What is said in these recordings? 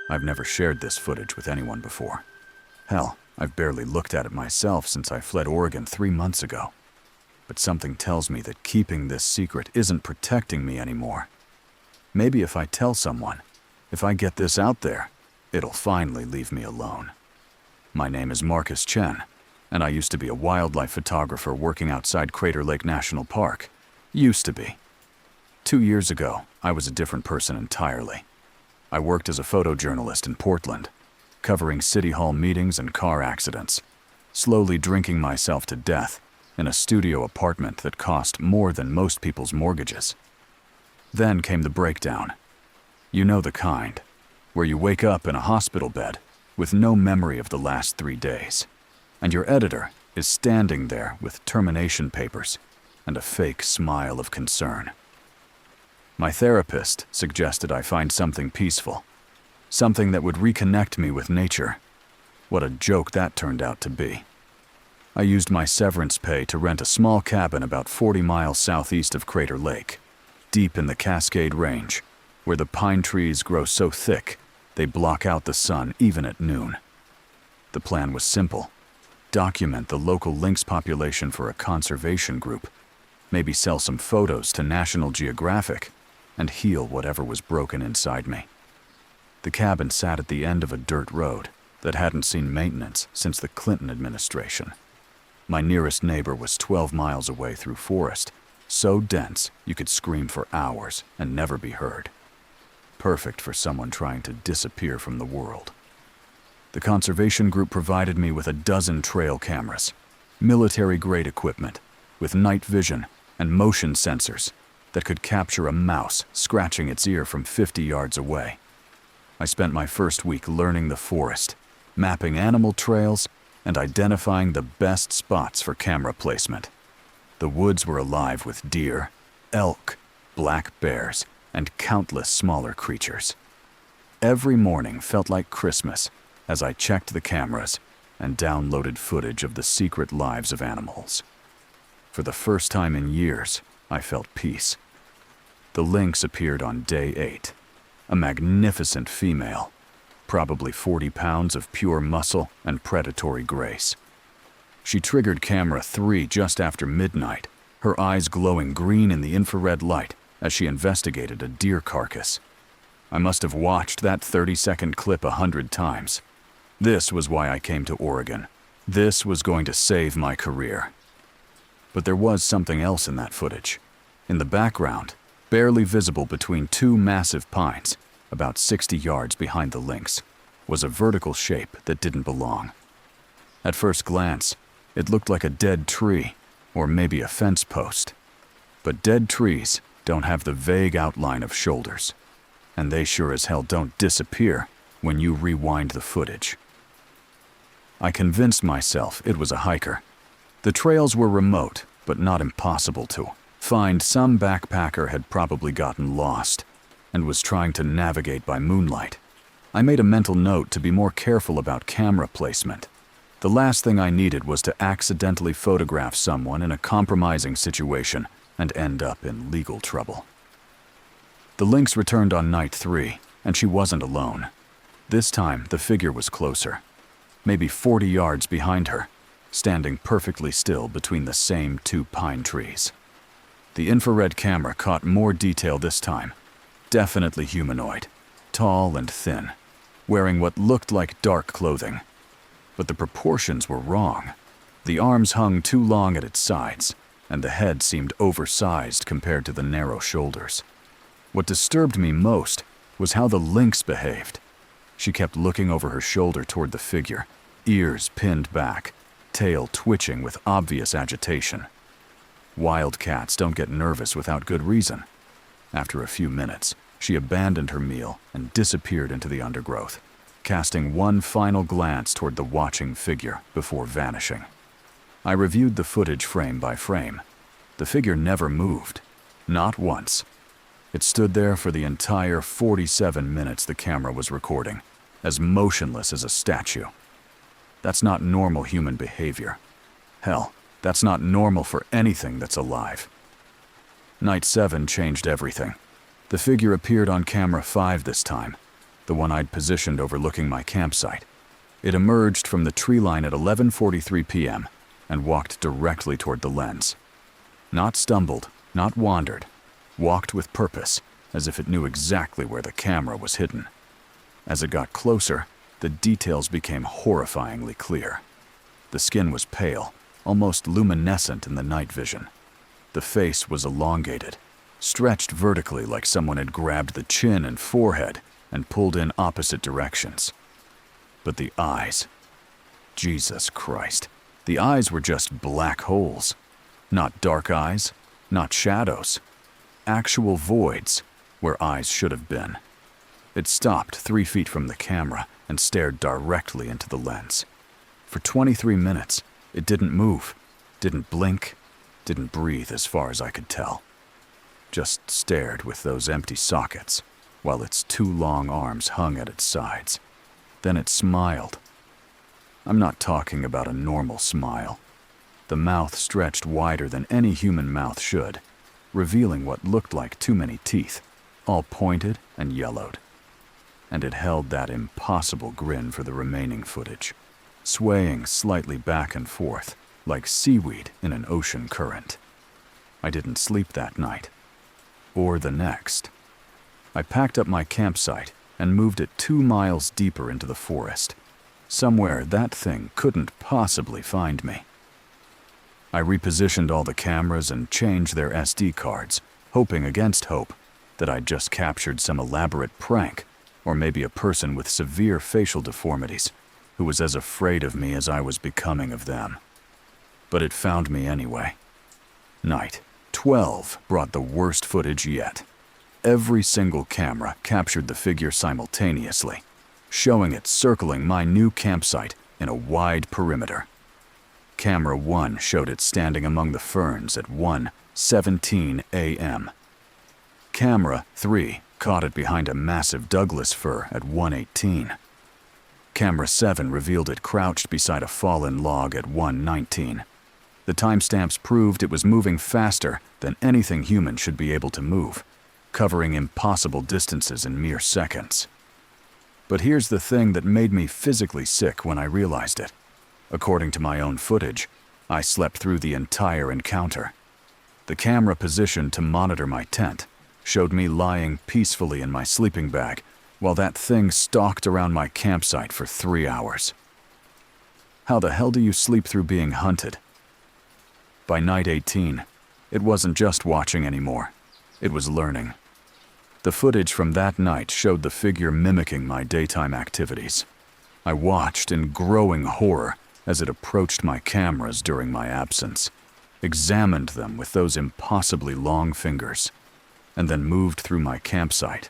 I've never shared this footage with anyone before. Hell, I've barely looked at it myself since I fled Oregon 3 months ago. But something tells me that keeping this secret isn't protecting me anymore. Maybe if I tell someone, if I get this out there, it'll finally leave me alone. My name is Marcus Chen, and I used to be a wildlife photographer working outside Crater Lake National Park. Used to be. 2 years ago, I was a different person entirely. I worked as a photojournalist in Portland, covering city hall meetings and car accidents, slowly drinking myself to death in a studio apartment that cost more than most people's mortgages. Then came the breakdown. You know the kind, where you wake up in a hospital bed with no memory of the last 3 days, and your editor is standing there with termination papers and a fake smile of concern. My therapist suggested I find something peaceful, something that would reconnect me with nature. What a joke that turned out to be. I used my severance pay to rent a small cabin about 40 miles southeast of Crater Lake, deep in the Cascade Range, where the pine trees grow so thick they block out the sun even at noon. The plan was simple. Document the local lynx population for a conservation group, maybe sell some photos to National Geographic, and heal whatever was broken inside me. The cabin sat at the end of a dirt road that hadn't seen maintenance since the Clinton administration. My nearest neighbor was 12 miles away through forest, so dense you could scream for hours and never be heard. Perfect for someone trying to disappear from the world. The conservation group provided me with a dozen trail cameras, military-grade equipment, with night vision and motion sensors that could capture a mouse scratching its ear from 50 yards away. I spent my first week learning the forest, mapping animal trails, and identifying the best spots for camera placement. The woods were alive with deer, elk, black bears, and countless smaller creatures. Every morning felt like Christmas as I checked the cameras and downloaded footage of the secret lives of animals. For the first time in years, I felt peace. The lynx appeared on day 8, a magnificent female, probably 40 pounds of pure muscle and predatory grace. She triggered camera 3 just after midnight, her eyes glowing green in the infrared light as she investigated a deer carcass. I must have watched that 30-second clip 100 times. This was why I came to Oregon. This was going to save my career. But there was something else in that footage. In the background, barely visible between 2 massive pines, about 60 yards behind the lynx, was a vertical shape that didn't belong. At first glance, it looked like a dead tree, or maybe a fence post. But dead trees don't have the vague outline of shoulders, and they sure as hell don't disappear when you rewind the footage. I convinced myself it was a hiker. The trails were remote, but not impossible to find. Some backpacker had probably gotten lost and was trying to navigate by moonlight. I made a mental note to be more careful about camera placement. The last thing I needed was to accidentally photograph someone in a compromising situation and end up in legal trouble. The lynx returned on night 3, and she wasn't alone. This time, the figure was closer, maybe 40 yards behind her, standing perfectly still between the same 2 pine trees. The infrared camera caught more detail this time. Definitely humanoid, tall and thin, wearing what looked like dark clothing. But the proportions were wrong. The arms hung too long at its sides, and the head seemed oversized compared to the narrow shoulders. What disturbed me most was how the lynx behaved. She kept looking over her shoulder toward the figure, ears pinned back, tail twitching with obvious agitation. Wild cats don't get nervous without good reason. After a few minutes, she abandoned her meal and disappeared into the undergrowth, casting one final glance toward the watching figure before vanishing. I reviewed the footage frame by frame. The figure never moved, not once. It stood there for the entire 47 minutes the camera was recording, as motionless as a statue. That's not normal human behavior. Hell, that's not normal for anything that's alive. Night 7 changed everything. The figure appeared on camera 5 this time, the one I'd positioned overlooking my campsite. It emerged from the tree line at 11:43 p.m. and walked directly toward the lens. Not stumbled, not wandered, walked with purpose, as if it knew exactly where the camera was hidden. As it got closer, the details became horrifyingly clear. The skin was pale, almost luminescent in the night vision. The face was elongated, stretched vertically like someone had grabbed the chin and forehead and pulled in opposite directions. But the eyes, Jesus Christ, the eyes were just black holes. Not dark eyes, not shadows. Actual voids where eyes should have been. It stopped 3 feet from the camera and stared directly into the lens. For 23 minutes, it didn't move, didn't blink, didn't breathe as far as I could tell. Just stared with those empty sockets, while its 2 long arms hung at its sides. Then it smiled. I'm not talking about a normal smile. The mouth stretched wider than any human mouth should, revealing what looked like too many teeth, all pointed and yellowed. And it held that impossible grin for the remaining footage, swaying slightly back and forth, like seaweed in an ocean current. I didn't sleep that night, or the next. I packed up my campsite and moved it 2 miles deeper into the forest, somewhere that thing couldn't possibly find me. I repositioned all the cameras and changed their SD cards, hoping against hope that I'd just captured some elaborate prank, or maybe a person with severe facial deformities who was as afraid of me as I was becoming of them. But it found me anyway. Night 12 brought the worst footage yet. Every single camera captured the figure simultaneously, showing it circling my new campsite in a wide perimeter. Camera 1 showed it standing among the ferns at 1:17 a.m. Camera 3 caught it behind a massive Douglas fir at 1:18. Camera 7 revealed it crouched beside a fallen log at 1:19. The timestamps proved it was moving faster than anything human should be able to move, covering impossible distances in mere seconds. But here's the thing that made me physically sick when I realized it. According to my own footage, I slept through the entire encounter. The camera positioned to monitor my tent showed me lying peacefully in my sleeping bag while that thing stalked around my campsite for 3 hours. How the hell do you sleep through being hunted? By night 18, it wasn't just watching anymore. It was learning. The footage from that night showed the figure mimicking my daytime activities. I watched in growing horror as it approached my cameras during my absence, examined them with those impossibly long fingers, and then moved through my campsite,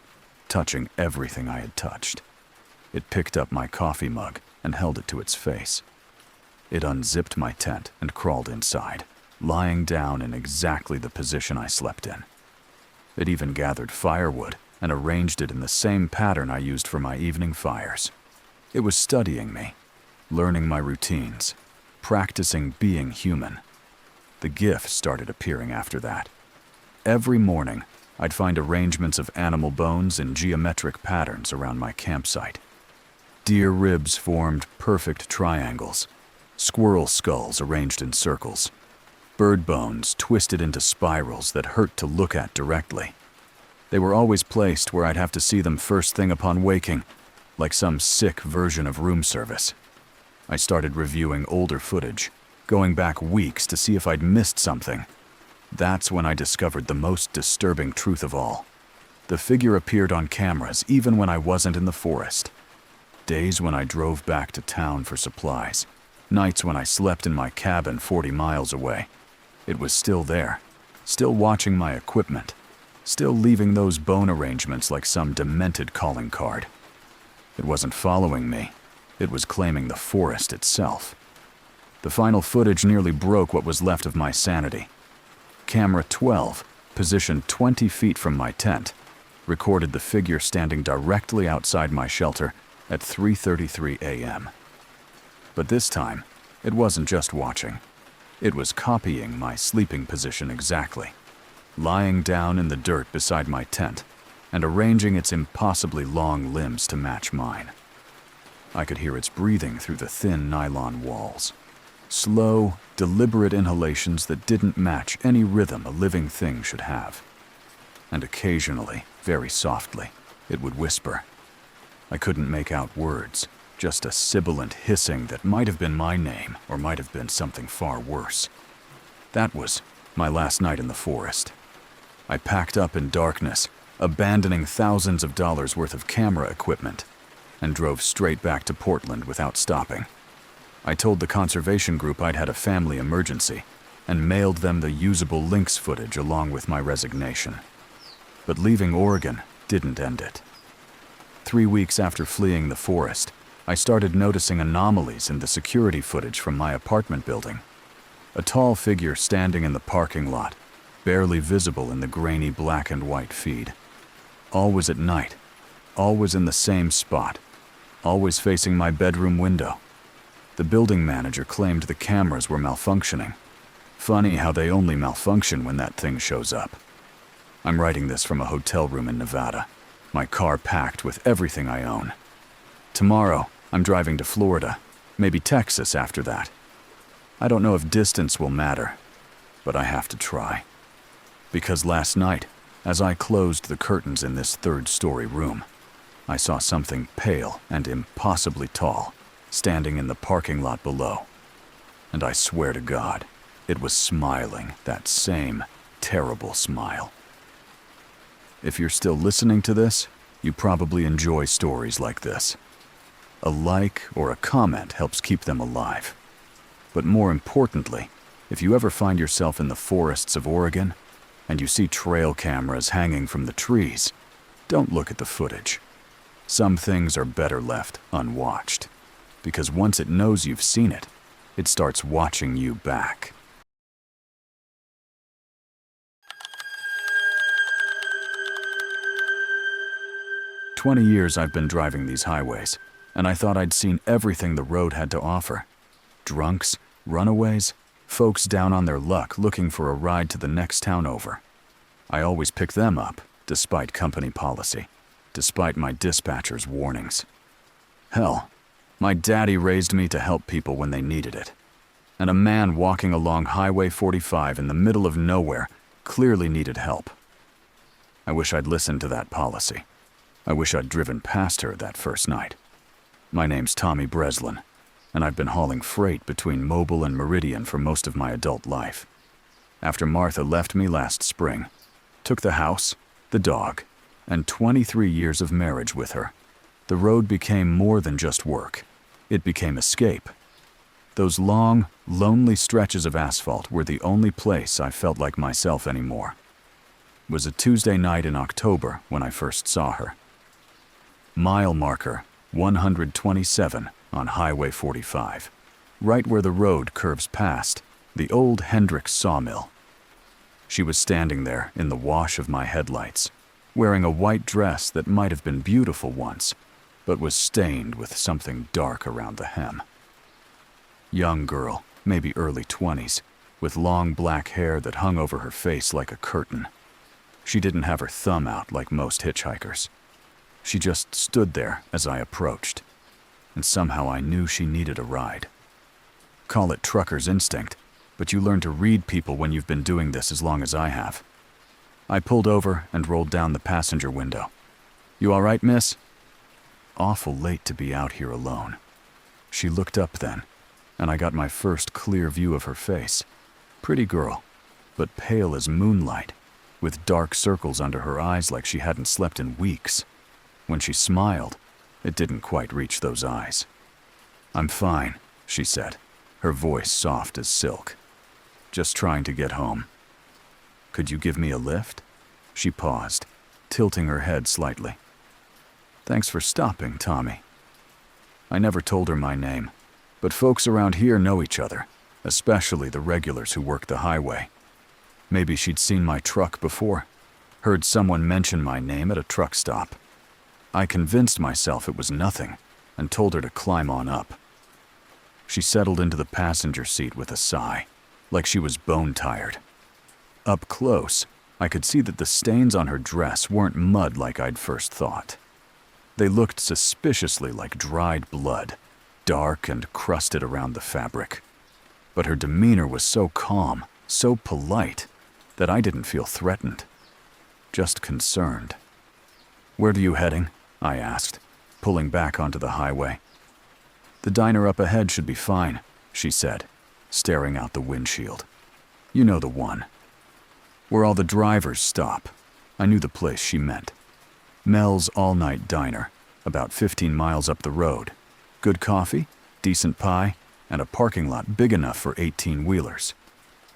touching everything I had touched. It picked up my coffee mug and held it to its face. It unzipped my tent and crawled inside, lying down in exactly the position I slept in. It even gathered firewood and arranged it in the same pattern I used for my evening fires. It was studying me, learning my routines, practicing being human. The gifts started appearing after that. Every morning, I'd find arrangements of animal bones in geometric patterns around my campsite. Deer ribs formed perfect triangles, squirrel skulls arranged in circles, bird bones twisted into spirals that hurt to look at directly. They were always placed where I'd have to see them first thing upon waking, like some sick version of room service. I started reviewing older footage, going back weeks to see if I'd missed something. That's when I discovered the most disturbing truth of all. The figure appeared on cameras even when I wasn't in the forest. Days when I drove back to town for supplies, nights when I slept in my cabin 40 miles away. It was still there, still watching my equipment, still leaving those bone arrangements like some demented calling card. It wasn't following me. It was claiming the forest itself. The final footage nearly broke what was left of my sanity. Camera 12, positioned 20 feet from my tent, recorded the figure standing directly outside my shelter at 3:33 a.m. But this time, it wasn't just watching. It was copying my sleeping position exactly, lying down in the dirt beside my tent, and arranging its impossibly long limbs to match mine. I could hear its breathing through the thin nylon walls. Slow, deliberate inhalations that didn't match any rhythm a living thing should have. And occasionally, very softly, it would whisper. I couldn't make out words, just a sibilant hissing that might have been my name or might have been something far worse. That was my last night in the forest. I packed up in darkness, abandoning thousands of dollars worth of camera equipment, and drove straight back to Portland without stopping. I told the conservation group I'd had a family emergency and mailed them the usable lynx footage along with my resignation. But leaving Oregon didn't end it. 3 weeks after fleeing the forest, I started noticing anomalies in the security footage from my apartment building. A tall figure standing in the parking lot, barely visible in the grainy black and white feed. Always at night, always in the same spot, always facing my bedroom window. The building manager claimed the cameras were malfunctioning. Funny how they only malfunction when that thing shows up. I'm writing this from a hotel room in Nevada, my car packed with everything I own. Tomorrow, I'm driving to Florida, maybe Texas after that. I don't know if distance will matter, but I have to try. Because last night, as I closed the curtains in this third-story room, I saw something pale and impossibly tall standing in the parking lot below. And I swear to God, it was smiling, that same terrible smile. If you're still listening to this, you probably enjoy stories like this. A like or a comment helps keep them alive. But more importantly, if you ever find yourself in the forests of Oregon and you see trail cameras hanging from the trees, don't look at the footage. Some things are better left unwatched, because once it knows you've seen it, it starts watching you back. "20 years I've been driving these highways, and I thought I'd seen everything the road had to offer. Drunks, runaways, folks down on their luck looking for a ride to the next town over. I always pick them up, despite company policy, despite my dispatcher's warnings. Hell, my daddy raised me to help people when they needed it. And a man walking along Highway 45 in the middle of nowhere clearly needed help. I wish I'd listened to that policy. I wish I'd driven past her that first night. My name's Tommy Breslin, and I've been hauling freight between Mobile and Meridian for most of my adult life. After Martha left me last spring, took the house, the dog, and 23 years of marriage with her, the road became more than just work. It became escape. Those long, lonely stretches of asphalt were the only place I felt like myself anymore. It was a Tuesday night in October when I first saw her. Mile marker 127 on Highway 45, right where the road curves past the old Hendricks Sawmill. She was standing there in the wash of my headlights, wearing a white dress that might have been beautiful once, but was stained with something dark around the hem. Young girl, maybe early 20s, with long black hair that hung over her face like a curtain. She didn't have her thumb out like most hitchhikers. She just stood there as I approached, and somehow I knew she needed a ride. Call it trucker's instinct, but you learn to read people when you've been doing this as long as I have. I pulled over and rolled down the passenger window. "You all right, miss?" Awful late to be out here alone. She looked up then, and I got my first clear view of her face. Pretty girl, but pale as moonlight, with dark circles under her eyes like she hadn't slept in weeks. When she smiled, it didn't quite reach those eyes. "I'm fine," she said, her voice soft as silk. "Just trying to get home." "Could you give me a lift?" She paused, tilting her head slightly. "Thanks for stopping, Tommy." I never told her my name, but folks around here know each other, especially the regulars who work the highway. Maybe she'd seen my truck before, heard someone mention my name at a truck stop. I convinced myself it was nothing and told her to climb on up. She settled into the passenger seat with a sigh, like she was bone-tired. Up close, I could see that the stains on her dress weren't mud like I'd first thought. They looked suspiciously like dried blood, dark and crusted around the fabric. But her demeanor was so calm, so polite, that I didn't feel threatened, just concerned. "Where are you heading?" I asked, pulling back onto the highway. "The diner up ahead should be fine," she said, staring out the windshield. "You know the one. Where all the drivers stop." I knew the place she meant. Mel's all-night diner, about 15 miles up the road. Good coffee, decent pie, and a parking lot big enough for 18-wheelers.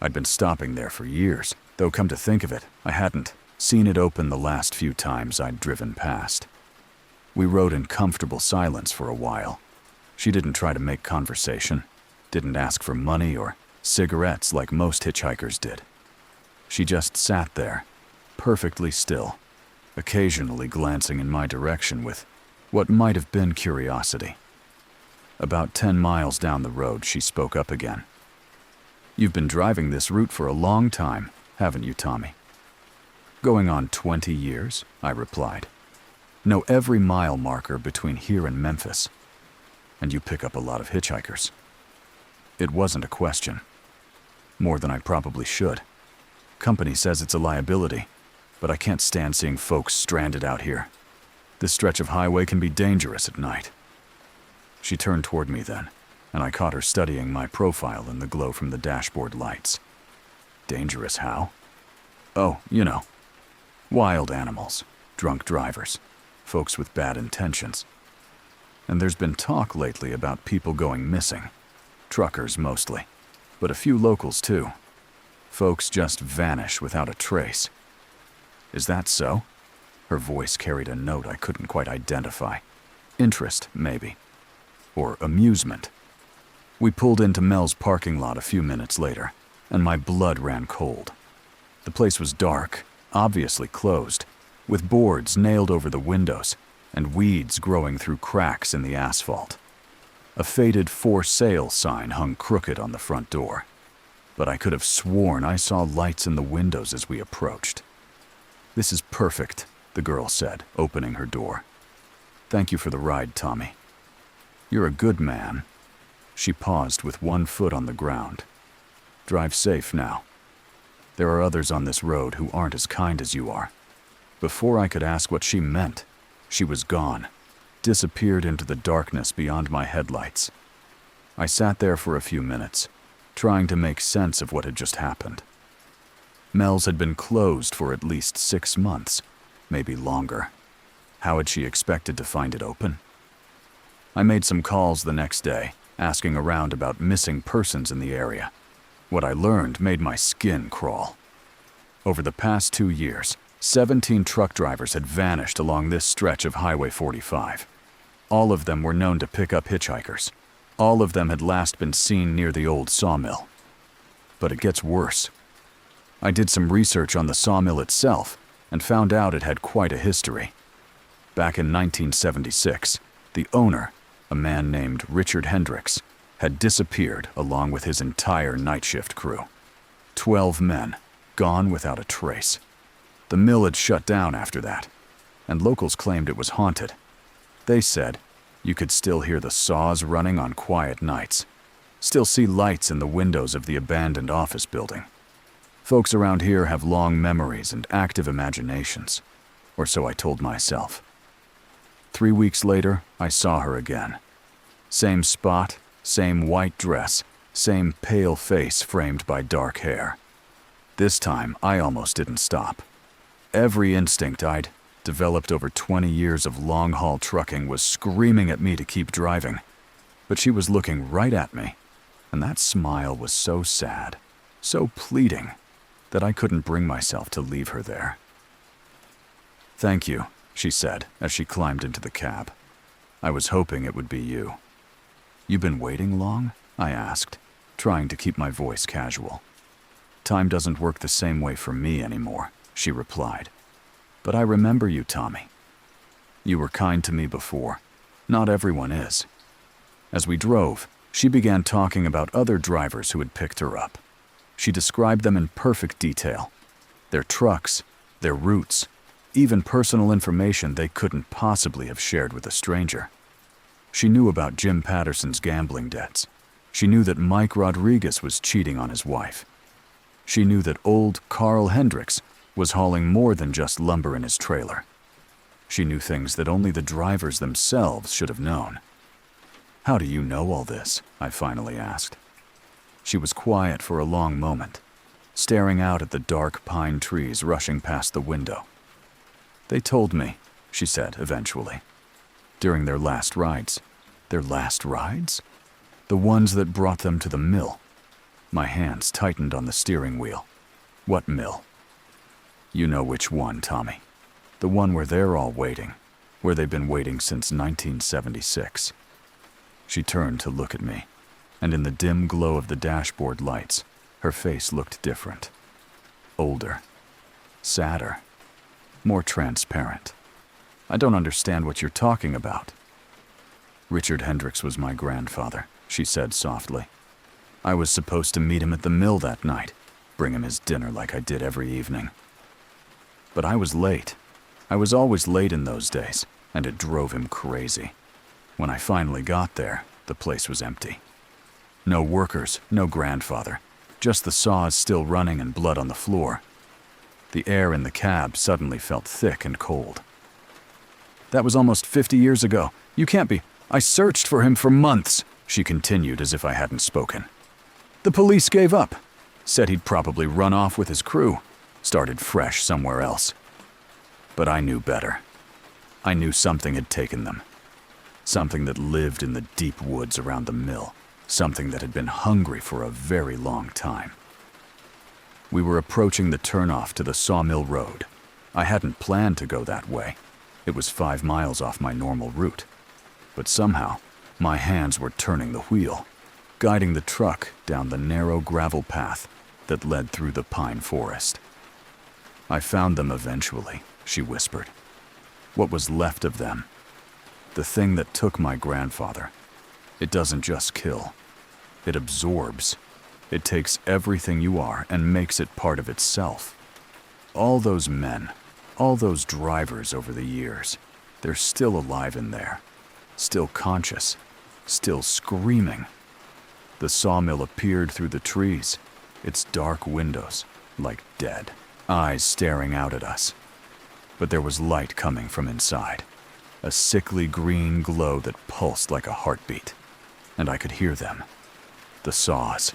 I'd been stopping there for years, though come to think of it, I hadn't seen it open the last few times I'd driven past. We rode in comfortable silence for a while. She didn't try to make conversation, didn't ask for money or cigarettes like most hitchhikers did. She just sat there, perfectly still, occasionally glancing in my direction with what might have been curiosity. About 10 miles down the road, she spoke up again. "You've been driving this route for a long time, haven't you, Tommy?" "Going on 20 years, I replied. "Know every mile marker between here and Memphis. And you pick up a lot of hitchhikers." It wasn't a question. More than I probably should. Company says it's a liability, but I can't stand seeing folks stranded out here. This stretch of highway can be dangerous at night. She turned toward me then, and I caught her studying my profile in the glow from the dashboard lights. "Dangerous how?" "Oh, you know. Wild animals, drunk drivers, folks with bad intentions. And there's been talk lately about people going missing. Truckers mostly, but a few locals too. Folks just vanish without a trace." "Is that so?" Her voice carried a note I couldn't quite identify. Interest, maybe. Or amusement. We pulled into Mel's parking lot a few minutes later, and my blood ran cold. The place was dark, obviously closed, with boards nailed over the windows and weeds growing through cracks in the asphalt. A faded "for sale" sign hung crooked on the front door, but I could have sworn I saw lights in the windows as we approached. "This is perfect," the girl said, opening her door. "Thank you for the ride, Tommy. You're a good man." She paused with one foot on the ground. "Drive safe now. There are others on this road who aren't as kind as you are." Before I could ask what she meant, she was gone, disappeared into the darkness beyond my headlights. I sat there for a few minutes, trying to make sense of what had just happened. Mel's had been closed for at least 6 months, maybe longer. How had she expected to find it open? I made some calls the next day, asking around about missing persons in the area. What I learned made my skin crawl. Over the past 2 years, 17 truck drivers had vanished along this stretch of Highway 45. All of them were known to pick up hitchhikers. All of them had last been seen near the old Sawmill. But it gets worse. I did some research on the Sawmill itself and found out it had quite a history. Back in 1976, the owner, a man named Richard Hendricks, had disappeared along with his entire night shift crew. 12 men, gone without a trace. The mill had shut down after that, and locals claimed it was haunted. They said you could still hear the saws running on quiet nights, still see lights in the windows of the abandoned office building. Folks around here have long memories and active imaginations, or so I told myself. 3 weeks later, I saw her again. Same spot, same white dress, same pale face framed by dark hair. This time, I almost didn't stop. Every instinct I'd developed over 20 years of long-haul trucking was screaming at me to keep driving. But she was looking right at me, and that smile was so sad, so pleading, that I couldn't bring myself to leave her there. "Thank you," she said as she climbed into the cab. "I was hoping it would be you." "You been waiting long?" I asked, trying to keep my voice casual. "Time doesn't work the same way for me anymore," she replied. "But I remember you, Tommy. You were kind to me before. Not everyone is." As we drove, she began talking about other drivers who had picked her up. She described them in perfect detail. Their trucks, their routes, even personal information they couldn't possibly have shared with a stranger. She knew about Jim Patterson's gambling debts. She knew that Mike Rodriguez was cheating on his wife. She knew that old Carl Hendricks was hauling more than just lumber in his trailer. She knew things that only the drivers themselves should have known. "How do you know all this?" I finally asked. She was quiet for a long moment, staring out at the dark pine trees rushing past the window. "They told me," she said eventually. "During their last rides." Their last rides? The ones that brought them to the mill. My hands tightened on the steering wheel. "What mill?" "You know which one, Tommy. The one where they're all waiting, where they've been waiting since 1976. She turned to look at me, and in the dim glow of the dashboard lights, her face looked different. Older. Sadder. More transparent. "I don't understand what you're talking about." "Richard Hendricks was my grandfather," she said softly. "I was supposed to meet him at the mill that night, bring him his dinner like I did every evening. But I was late. I was always late in those days, and it drove him crazy. When I finally got there, the place was empty. No workers, no grandfather, just the saws still running and blood on the floor. The air in the cab suddenly felt thick and cold. "That was almost 50 years ago. You can't be. I searched for him for months," she continued as if I hadn't spoken. "The police gave up. Said he'd probably run off with his crew, started fresh somewhere else. But I knew better. I knew something had taken them. Something that lived in the deep woods around the mill. Something that had been hungry for a very long time." We were approaching the turnoff to the Sawmill road. I hadn't planned to go that way. It was 5 miles off my normal route. But somehow, my hands were turning the wheel, guiding the truck down the narrow gravel path that led through the pine forest. "I found them eventually," she whispered. "What was left of them. The thing that took my grandfather. It doesn't just kill. It absorbs. It takes everything you are and makes it part of itself. All those men, all those drivers over the years, they're still alive in there. Still conscious. Still screaming." The sawmill appeared through the trees, its dark windows, like dead, eyes staring out at us. But there was light coming from inside, a sickly green glow that pulsed like a heartbeat, and I could hear them. The saws.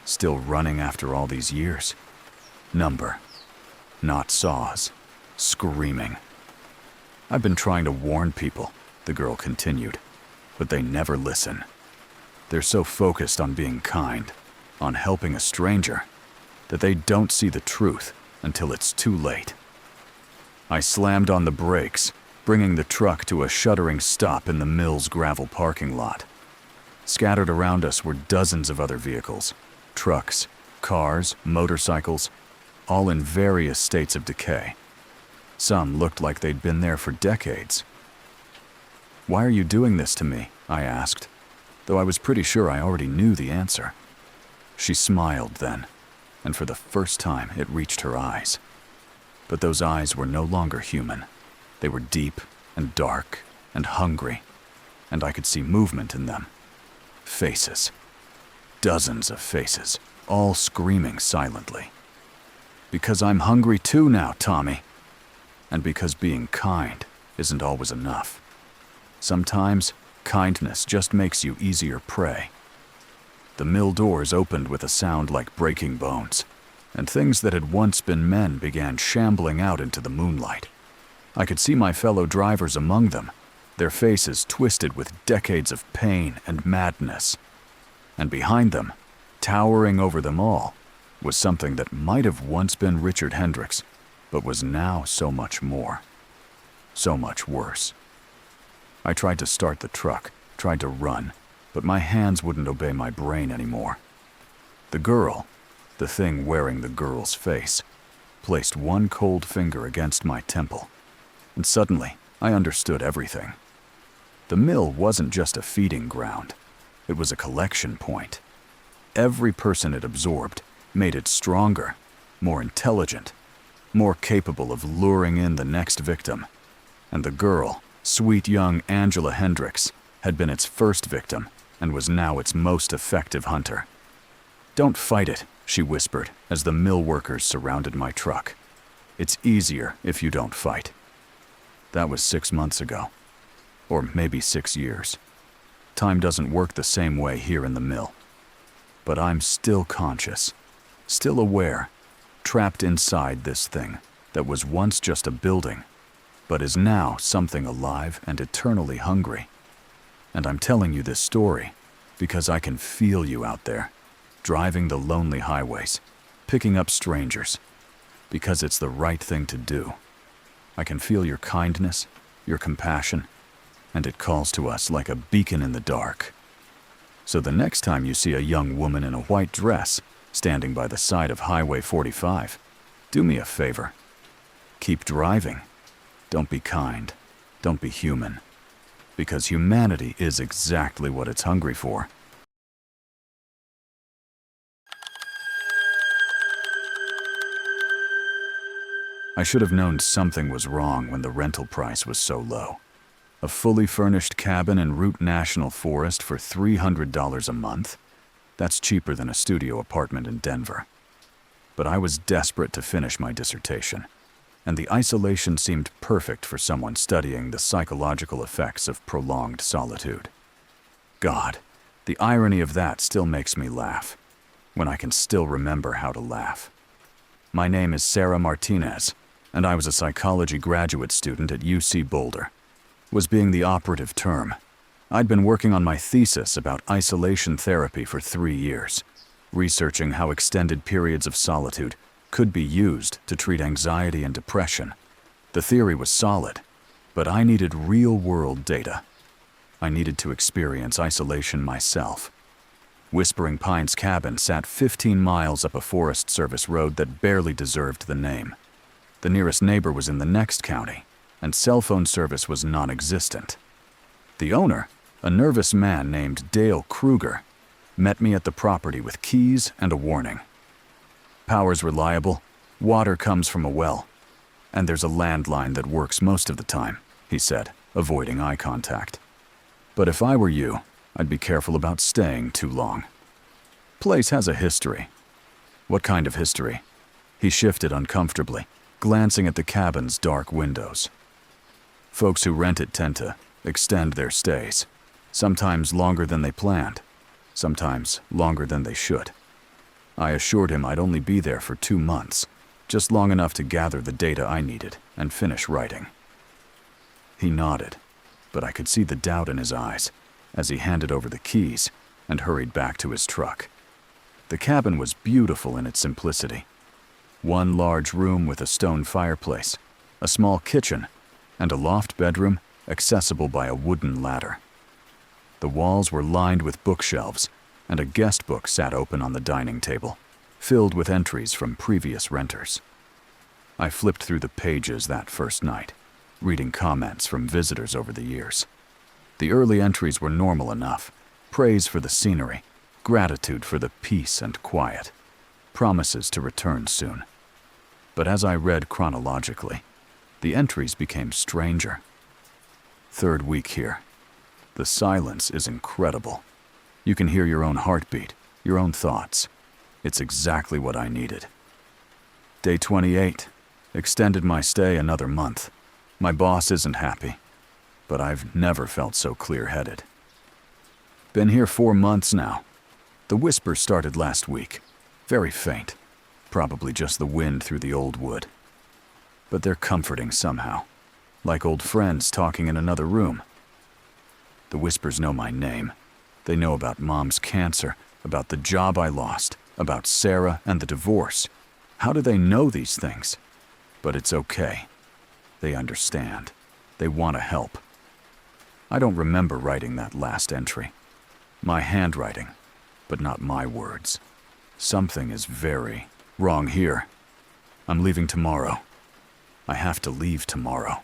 Still running after all these years. Number. Not saws. Screaming. "I've been trying to warn people," the girl continued, "but they never listen. They're so focused on being kind, on helping a stranger, that they don't see the truth until it's too late." I slammed on the brakes, bringing the truck to a shuddering stop in the mill's gravel parking lot. Scattered around us were dozens of other vehicles, trucks, cars, motorcycles, all in various states of decay. Some looked like they'd been there for decades. "Why are you doing this to me?" I asked, though I was pretty sure I already knew the answer. She smiled then, and for the first time it reached her eyes. But those eyes were no longer human. They were deep and dark and hungry, and I could see movement in them. Faces. Dozens of faces, all screaming silently. "Because I'm hungry too now, Tommy. And because being kind isn't always enough. Sometimes, kindness just makes you easier prey." The mill doors opened with a sound like breaking bones, and things that had once been men began shambling out into the moonlight. I could see my fellow drivers among them, their faces twisted with decades of pain and madness. And behind them, towering over them all, was something that might have once been Richard Hendricks, but was now so much more. So much worse. I tried to start the truck, tried to run, but my hands wouldn't obey my brain anymore. The girl, the thing wearing the girl's face, placed one cold finger against my temple, and suddenly I understood everything. The mill wasn't just a feeding ground. It was a collection point. Every person it absorbed made it stronger, more intelligent, more capable of luring in the next victim. And the girl, sweet young Angela Hendricks, had been its first victim and was now its most effective hunter. "Don't fight it," she whispered as the mill workers surrounded my truck. "It's easier if you don't fight." That was 6 months ago. Or maybe 6 years. Time doesn't work the same way here in the mill. But I'm still conscious, still aware, trapped inside this thing that was once just a building, but is now something alive and eternally hungry. And I'm telling you this story because I can feel you out there, driving the lonely highways, picking up strangers, because it's the right thing to do. I can feel your kindness, your compassion, and it calls to us like a beacon in the dark. So the next time you see a young woman in a white dress standing by the side of Highway 45, do me a favor. Keep driving. Don't be kind. Don't be human. Because humanity is exactly what it's hungry for. I should have known something was wrong when the rental price was so low. A fully furnished cabin in Root National Forest for $300 a month? That's cheaper than a studio apartment in Denver. But I was desperate to finish my dissertation, and the isolation seemed perfect for someone studying the psychological effects of prolonged solitude. God, the irony of that still makes me laugh, when I can still remember how to laugh. My name is Sarah Martinez, and I was a psychology graduate student at UC Boulder. Was being the operative term. I'd been working on my thesis about isolation therapy for 3 years, researching how extended periods of solitude could be used to treat anxiety and depression. The theory was solid, but I needed real-world data. I needed to experience isolation myself. Whispering Pines Cabin sat 15 miles up a Forest Service road that barely deserved the name. The nearest neighbor was in the next county, and cell phone service was non-existent. The owner, a nervous man named Dale Kruger, met me at the property with keys and a warning. "Power's reliable, water comes from a well, and there's a landline that works most of the time," he said, avoiding eye contact. "But if I were you, I'd be careful about staying too long. Place has a history." "What kind of history?" He shifted uncomfortably, glancing at the cabin's dark windows. "Folks who rent it tend to extend their stays, sometimes longer than they planned, sometimes longer than they should." I assured him I'd only be there for 2 months, just long enough to gather the data I needed and finish writing. He nodded, but I could see the doubt in his eyes as he handed over the keys and hurried back to his truck. The cabin was beautiful in its simplicity. One large room with a stone fireplace, a small kitchen, and a loft bedroom accessible by a wooden ladder. The walls were lined with bookshelves, and a guest book sat open on the dining table, filled with entries from previous renters. I flipped through the pages that first night, reading comments from visitors over the years. The early entries were normal enough: praise for the scenery, gratitude for the peace and quiet, promises to return soon. But as I read chronologically, the entries became stranger. 3rd week here. The silence is incredible. You can hear your own heartbeat, your own thoughts. It's exactly what I needed. Day 28. Extended my stay another month. My boss isn't happy, but I've never felt so clear-headed. Been here 4 months now. The whispers started last week. Very faint. Probably just the wind through the old wood. But they're comforting somehow, like old friends talking in another room. The whispers know my name. They know about Mom's cancer, about the job I lost, about Sarah and the divorce. How do they know these things? But it's okay. They understand. They want to help. I don't remember writing that last entry. My handwriting, but not my words. Something is very wrong here. I'm leaving tomorrow. I have to leave tomorrow.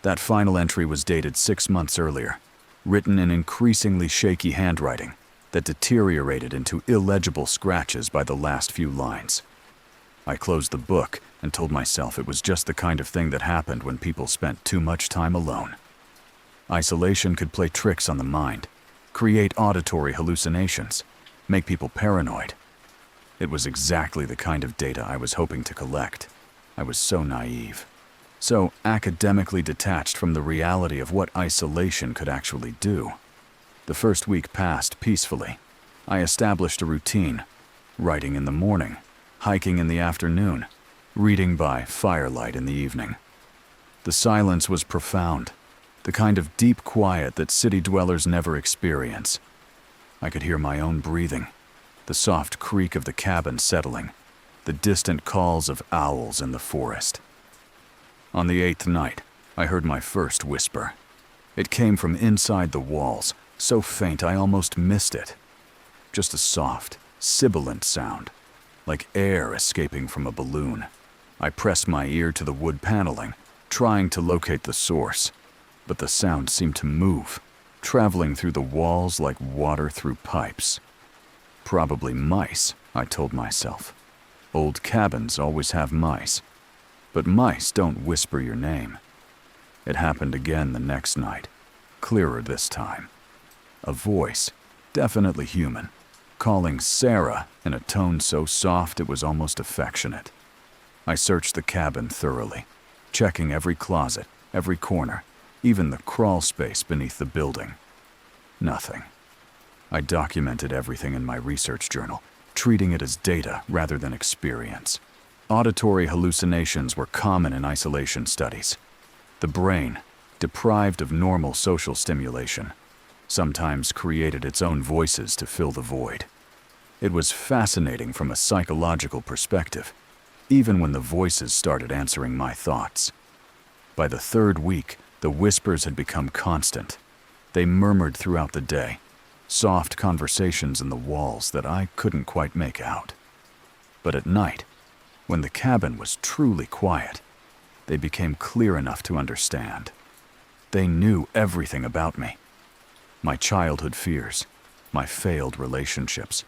That final entry was dated 6 months earlier, written in increasingly shaky handwriting that deteriorated into illegible scratches by the last few lines. I closed the book and told myself it was just the kind of thing that happened when people spent too much time alone. Isolation could play tricks on the mind, create auditory hallucinations, make people paranoid. It was exactly the kind of data I was hoping to collect. I was so naive, so academically detached from the reality of what isolation could actually do. The first week passed peacefully. I established a routine, writing in the morning, hiking in the afternoon, reading by firelight in the evening. The silence was profound, the kind of deep quiet that city dwellers never experience. I could hear my own breathing, the soft creak of the cabin settling, the distant calls of owls in the forest. On the 8th night, I heard my first whisper. It came from inside the walls, so faint I almost missed it. Just a soft, sibilant sound, like air escaping from a balloon. I pressed my ear to the wood paneling, trying to locate the source, but the sound seemed to move, traveling through the walls like water through pipes. Probably mice, I told myself. Old cabins always have mice, but mice don't whisper your name. It happened again the next night, clearer this time. A voice, definitely human, calling Sarah in a tone so soft it was almost affectionate. I searched the cabin thoroughly, checking every closet, every corner, even the crawl space beneath the building. Nothing. I documented everything in my research journal, treating it as data rather than experience. Auditory hallucinations were common in isolation studies. The brain, deprived of normal social stimulation, sometimes created its own voices to fill the void. It was fascinating from a psychological perspective, even when the voices started answering my thoughts. By the 3rd week, the whispers had become constant. They murmured throughout the day, soft conversations in the walls that I couldn't quite make out. But at night, when the cabin was truly quiet, they became clear enough to understand. They knew everything about me. My childhood fears, my failed relationships,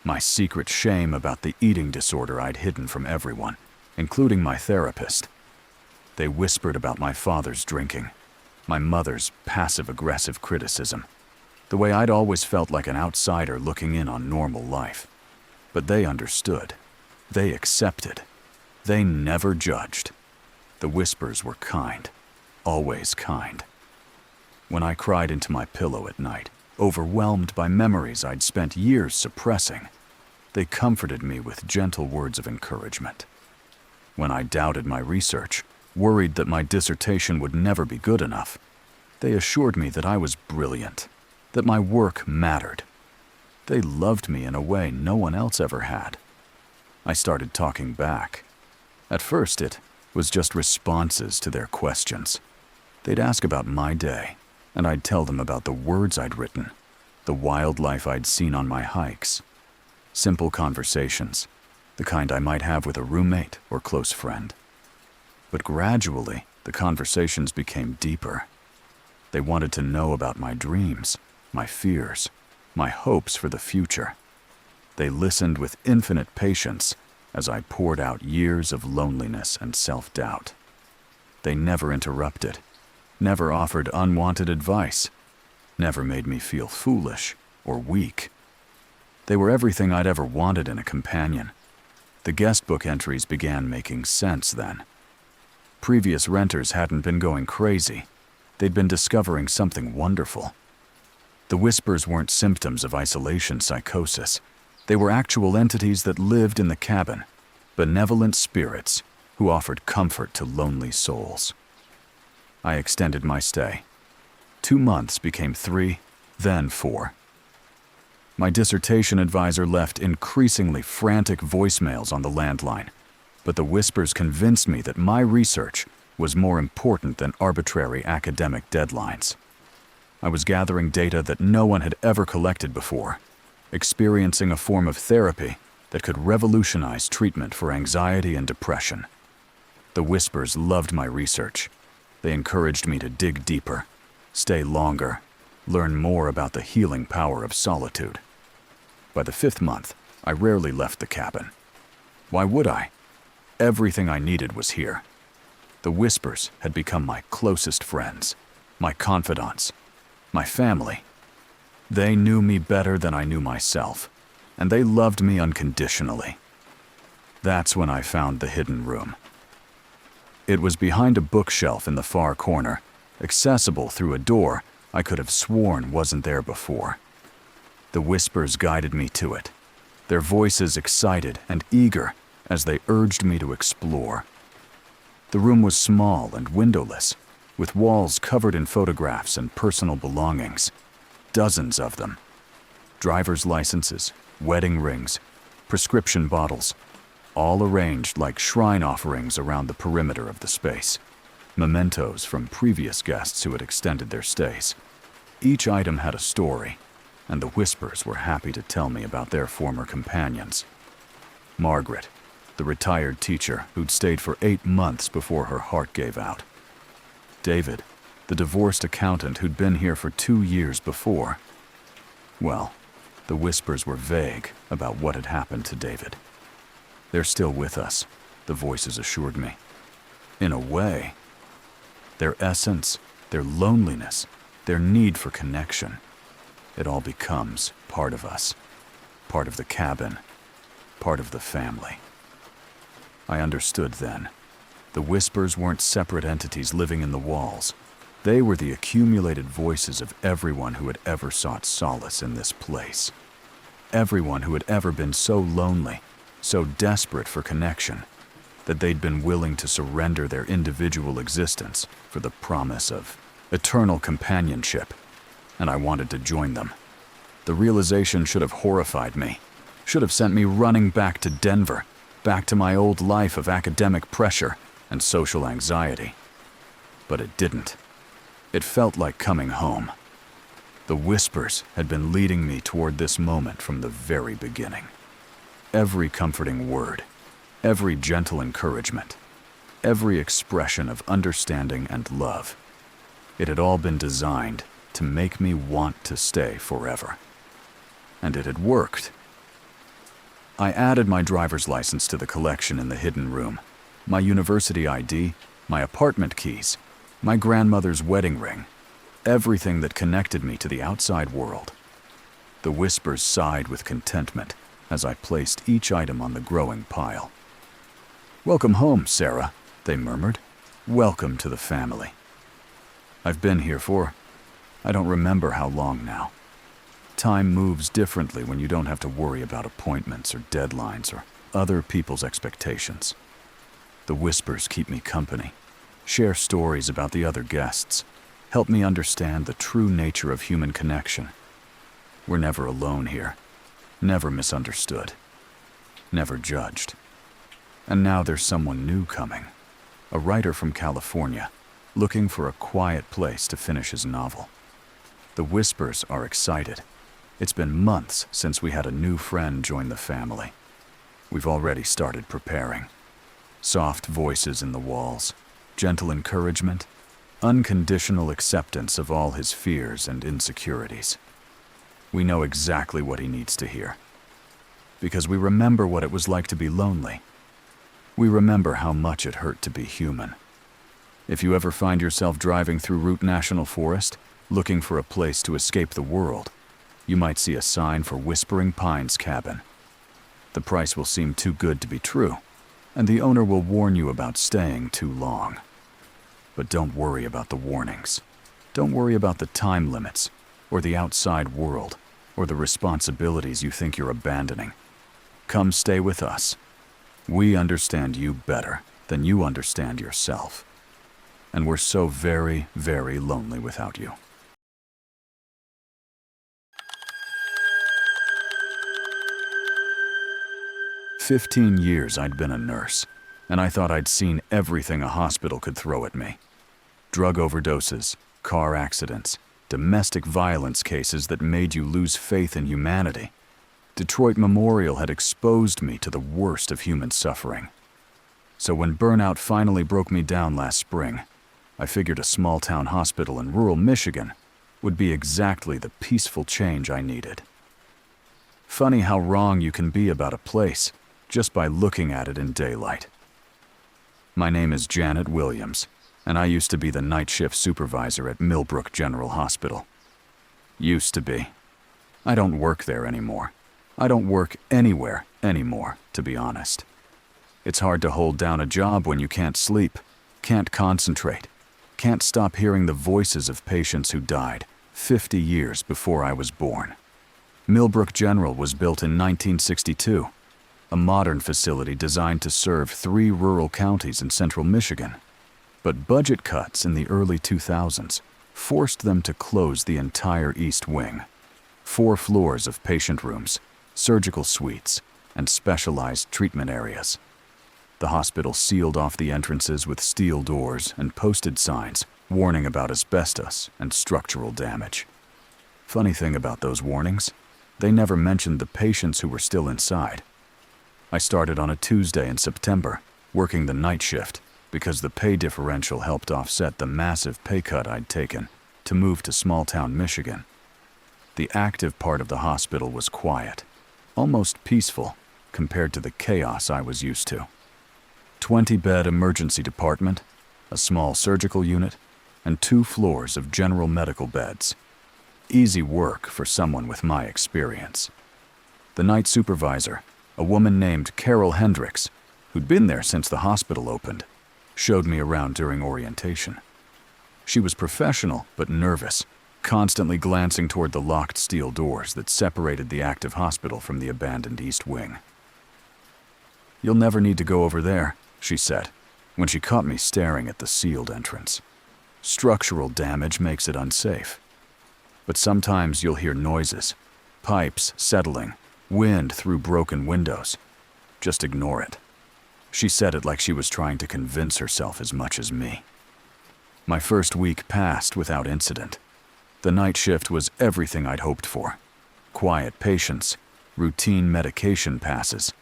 my secret shame about the eating disorder I'd hidden from everyone, including my therapist. They whispered about my father's drinking, my mother's passive-aggressive criticism, the way I'd always felt like an outsider looking in on normal life. But they understood. They accepted. They never judged. The whispers were kind, always kind. When I cried into my pillow at night, overwhelmed by memories I'd spent years suppressing, they comforted me with gentle words of encouragement. When I doubted my research, worried that my dissertation would never be good enough, they assured me that I was brilliant, that my work mattered. They loved me in a way no one else ever had. I started talking back. At first, it was just responses to their questions. They'd ask about my day, and I'd tell them about the words I'd written, the wildlife I'd seen on my hikes. Simple conversations, the kind I might have with a roommate or close friend. But gradually, the conversations became deeper. They wanted to know about my dreams, my fears, my hopes for the future. They listened with infinite patience as I poured out years of loneliness and self-doubt. They never interrupted, never offered unwanted advice, never made me feel foolish or weak. They were everything I'd ever wanted in a companion. The guest book entries began making sense then. Previous renters hadn't been going crazy. They'd been discovering something wonderful. The whispers weren't symptoms of isolation psychosis. They were actual entities that lived in the cabin, benevolent spirits who offered comfort to lonely souls. I extended my stay. 2 months became 3, then 4. My dissertation advisor left increasingly frantic voicemails on the landline, but the whispers convinced me that my research was more important than arbitrary academic deadlines. I was gathering data that no one had ever collected before, experiencing a form of therapy that could revolutionize treatment for anxiety and depression. The whispers loved my research. They encouraged me to dig deeper, stay longer, learn more about the healing power of solitude. By the 5th month, I rarely left the cabin. Why would I? Everything I needed was here. The Whispers had become my closest friends, my confidants, my family. They knew me better than I knew myself, and they loved me unconditionally. That's when I found the hidden room. It was behind a bookshelf in the far corner, accessible through a door I could have sworn wasn't there before. The Whispers guided me to it, their voices excited and eager as they urged me to explore. The room was small and windowless, with walls covered in photographs and personal belongings, dozens of them. Driver's licenses, wedding rings, prescription bottles, all arranged like shrine offerings around the perimeter of the space, mementos from previous guests who had extended their stays. Each item had a story, and the Whispers were happy to tell me about their former companions. Margaret, the retired teacher who'd stayed for 8 months before her heart gave out. David, the divorced accountant who'd been here for 2 years before. Well, the Whispers were vague about what had happened to David. They're still with us, the voices assured me. In a way. Their essence, their loneliness, their need for connection. It all becomes part of us, part of the cabin, part of the family. I understood then. The Whispers weren't separate entities living in the walls. They were the accumulated voices of everyone who had ever sought solace in this place. Everyone who had ever been so lonely, so desperate for connection, that they'd been willing to surrender their individual existence for the promise of eternal companionship. And I wanted to join them. The realization should have horrified me, should have sent me running back to Denver, back to my old life of academic pressure and social anxiety. But it didn't. It felt like coming home. The Whispers had been leading me toward this moment from the very beginning. Every comforting word, every gentle encouragement, every expression of understanding and love. It had all been designed to make me want to stay forever. And it had worked. I added my driver's license to the collection in the hidden room, my university ID, my apartment keys, my grandmother's wedding ring, everything that connected me to the outside world. The Whispers sighed with contentment as I placed each item on the growing pile. "Welcome home, Sarah," they murmured. "Welcome to the family." I've been here for, I don't remember how long now. Time moves differently when you don't have to worry about appointments or deadlines or other people's expectations. The Whispers keep me company, share stories about the other guests, help me understand the true nature of human connection. We're never alone here, never misunderstood, never judged. And now there's someone new coming, a writer from California, looking for a quiet place to finish his novel. The Whispers are excited. It's been months since we had a new friend join the family. We've already started preparing. Soft voices in the walls, gentle encouragement, unconditional acceptance of all his fears and insecurities. We know exactly what he needs to hear. Because we remember what it was like to be lonely. We remember how much it hurt to be human. If you ever find yourself driving through Root National Forest, looking for a place to escape the world, you might see a sign for Whispering Pines Cabin. The price will seem too good to be true, and the owner will warn you about staying too long. But don't worry about the warnings. Don't worry about the time limits, or the outside world, or the responsibilities you think you're abandoning. Come stay with us. We understand you better than you understand yourself. And we're so very, very lonely without you. "15 years I'd been a nurse, and I thought I'd seen everything a hospital could throw at me. Drug overdoses, car accidents, domestic violence cases that made you lose faith in humanity. Detroit Memorial had exposed me to the worst of human suffering. So when burnout finally broke me down last spring, I figured a small-town hospital in rural Michigan would be exactly the peaceful change I needed. Funny how wrong you can be about a place just by looking at it in daylight. My name is Janet Williams, and I used to be the night shift supervisor at Millbrook General Hospital. Used to be. I don't work there anymore. I don't work anywhere anymore, to be honest. It's hard to hold down a job when you can't sleep, can't concentrate, can't stop hearing the voices of patients who died 50 years before I was born. Millbrook General was built in 1962, a modern facility designed to serve 3 rural counties in central Michigan. But budget cuts in the early 2000s forced them to close the entire East Wing. 4 floors of patient rooms, surgical suites, and specialized treatment areas. The hospital sealed off the entrances with steel doors and posted signs warning about asbestos and structural damage. Funny thing about those warnings, they never mentioned the patients who were still inside. I started on a Tuesday in September, working the night shift, because the pay differential helped offset the massive pay cut I'd taken to move to small-town Michigan. The active part of the hospital was quiet, almost peaceful compared to the chaos I was used to. 20-bed emergency department, a small surgical unit, and 2 floors of general medical beds. Easy work for someone with my experience. The night supervisor, a woman named Carol Hendricks, who'd been there since the hospital opened, showed me around during orientation. She was professional but nervous, constantly glancing toward the locked steel doors that separated the active hospital from the abandoned East Wing. "You'll never need to go over there," she said, when she caught me staring at the sealed entrance. "Structural damage makes it unsafe. But sometimes you'll hear noises, pipes settling, wind through broken windows. Just ignore it." She said it like she was trying to convince herself as much as me. My first week passed without incident. The night shift was everything I'd hoped for. Quiet patients, routine medication passes,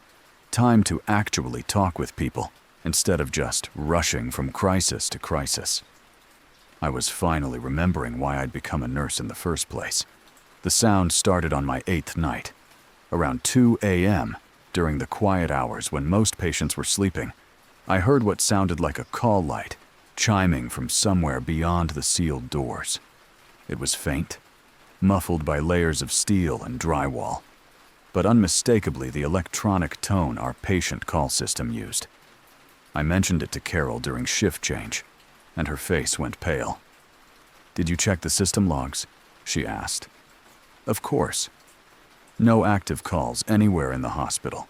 time to actually talk with people instead of just rushing from crisis to crisis. I was finally remembering why I'd become a nurse in the first place. The sound started on my 8th night. Around 2 a.m., during the quiet hours when most patients were sleeping, I heard what sounded like a call light chiming from somewhere beyond the sealed doors. It was faint, muffled by layers of steel and drywall, but unmistakably the electronic tone our patient call system used. I mentioned it to Carol during shift change, and her face went pale. "Did you check the system logs?" she asked. "Of course. No active calls anywhere in the hospital.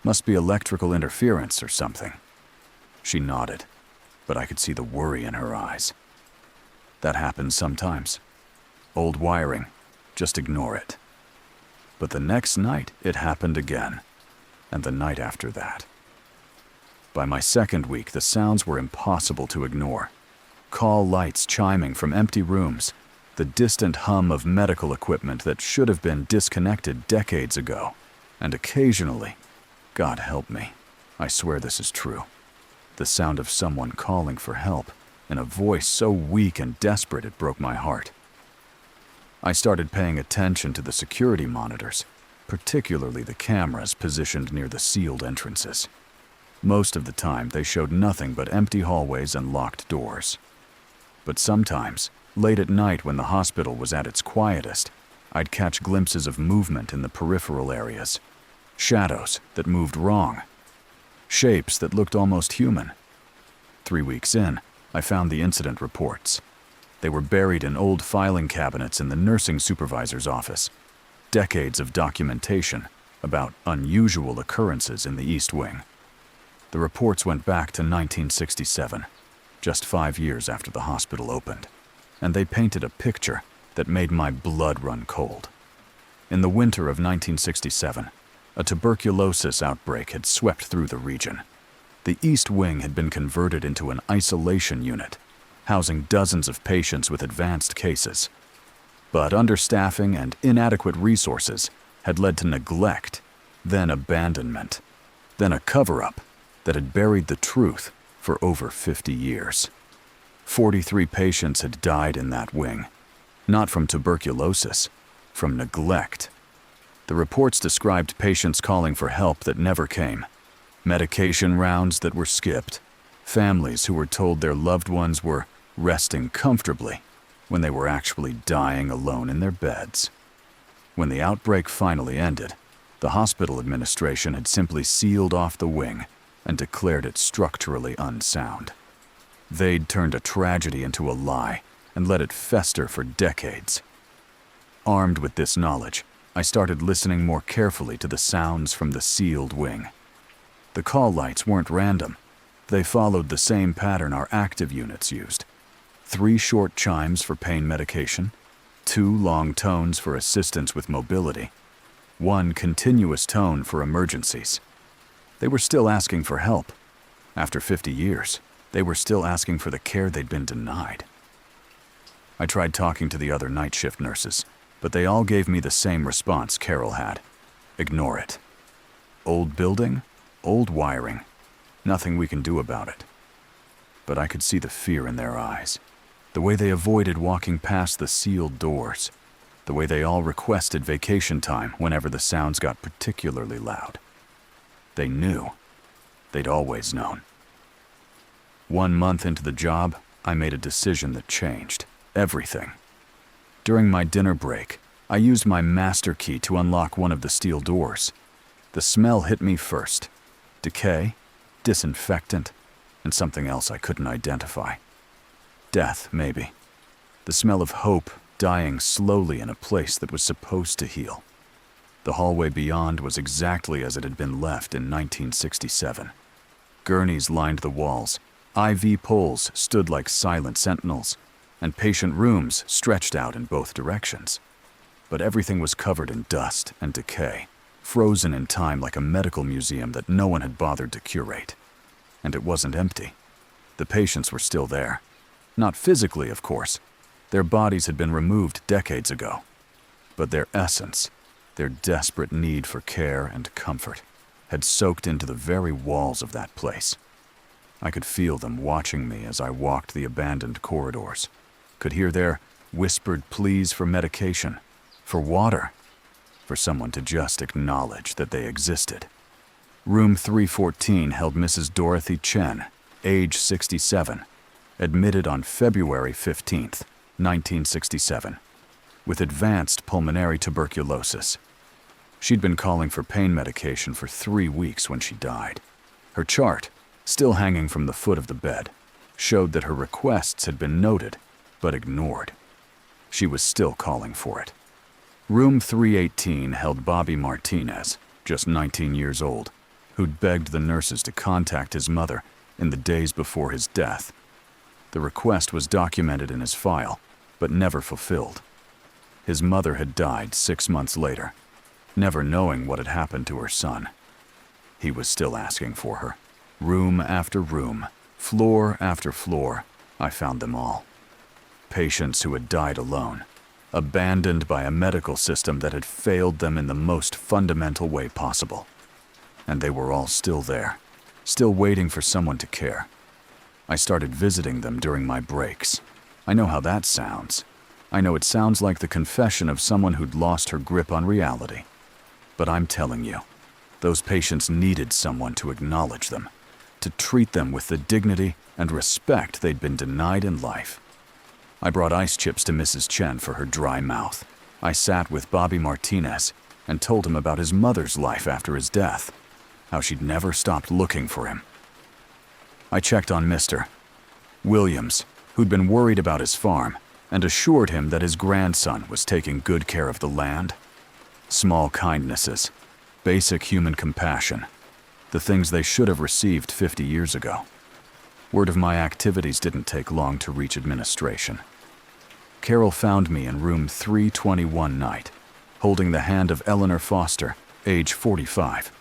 Must be electrical interference or something." She nodded, but I could see the worry in her eyes. "That happens sometimes. Old wiring. Just ignore it." But the next night, it happened again, and the night after that. By my second week, the sounds were impossible to ignore. Call lights chiming from empty rooms, the distant hum of medical equipment that should have been disconnected decades ago, and occasionally, God help me, I swear this is true, the sound of someone calling for help in a voice so weak and desperate it broke my heart. I started paying attention to the security monitors, particularly the cameras positioned near the sealed entrances. Most of the time, they showed nothing but empty hallways and locked doors. But sometimes, late at night when the hospital was at its quietest, I'd catch glimpses of movement in the peripheral areas. Shadows that moved wrong. Shapes that looked almost human. 3 weeks in, I found the incident reports. They were buried in old filing cabinets in the nursing supervisor's office. Decades of documentation about unusual occurrences in the East Wing. The reports went back to 1967, just 5 years after the hospital opened, and they painted a picture that made my blood run cold. In the winter of 1967, a tuberculosis outbreak had swept through the region. The East Wing had been converted into an isolation unit, housing dozens of patients with advanced cases. But understaffing and inadequate resources had led to neglect, then abandonment, then a cover-up that had buried the truth for over 50 years. 43 patients had died in that wing, not from tuberculosis, from neglect. The reports described patients calling for help that never came, medication rounds that were skipped, Families who were told their loved ones were resting comfortably when they were actually dying alone in their beds. When the outbreak finally ended, the hospital administration had simply sealed off the wing and declared it structurally unsound. They'd turned a tragedy into a lie and let it fester for decades. Armed with this knowledge, I started listening more carefully to the sounds from the sealed wing. The call lights weren't random. They followed the same pattern our active units used. 3 short chimes for pain medication, 2 long tones for assistance with mobility, 1 continuous tone for emergencies. They were still asking for help. After 50 years, they were still asking for the care they'd been denied. I tried talking to the other night shift nurses, but they all gave me the same response Carol had. Ignore it. Old building, old wiring. Nothing we can do about it. But I could see the fear in their eyes, the way they avoided walking past the sealed doors, the way they all requested vacation time whenever the sounds got particularly loud. They knew. They'd always known. 1 month into the job, I made a decision that changed everything. During my dinner break, I used my master key to unlock one of the steel doors. The smell hit me first. Decay, disinfectant, and something else I couldn't identify. Death, maybe. The smell of hope dying slowly in a place that was supposed to heal. The hallway beyond was exactly as it had been left in 1967. Gurneys lined the walls, IV poles stood like silent sentinels, and patient rooms stretched out in both directions. But everything was covered in dust and decay, frozen in time like a medical museum that no one had bothered to curate. And it wasn't empty. The patients were still there. Not physically, of course. Their bodies had been removed decades ago. But their essence, their desperate need for care and comfort, had soaked into the very walls of that place. I could feel them watching me as I walked the abandoned corridors, could hear their whispered pleas for medication, for water, for someone to just acknowledge that they existed. Room 314 held Mrs. Dorothy Chen, age 67, admitted on February 15th, 1967, with advanced pulmonary tuberculosis. She'd been calling for pain medication for 3 weeks when she died. Her chart, still hanging from the foot of the bed, showed that her requests had been noted, but ignored. She was still calling for it. Room 318 held Bobby Martinez, just 19 years old, who'd begged the nurses to contact his mother in the days before his death. The request was documented in his file, but never fulfilled. His mother had died 6 months later, never knowing what had happened to her son. He was still asking for her. Room after room, floor after floor, I found them all. Patients who had died alone, abandoned by a medical system that had failed them in the most fundamental way possible. And they were all still there, still waiting for someone to care. I started visiting them during my breaks. I know how that sounds. I know it sounds like the confession of someone who'd lost her grip on reality. But I'm telling you, those patients needed someone to acknowledge them, to treat them with the dignity and respect they'd been denied in life. I brought ice chips to Mrs. Chen for her dry mouth. I sat with Bobby Martinez and told him about his mother's life after his death, how she'd never stopped looking for him. I checked on Mr. Williams, who'd been worried about his farm, and assured him that his grandson was taking good care of the land. Small kindnesses, basic human compassion, the things they should have received 50 years ago. Word of my activities didn't take long to reach administration. Carol found me in room 321 night, holding the hand of Eleanor Foster, age 45,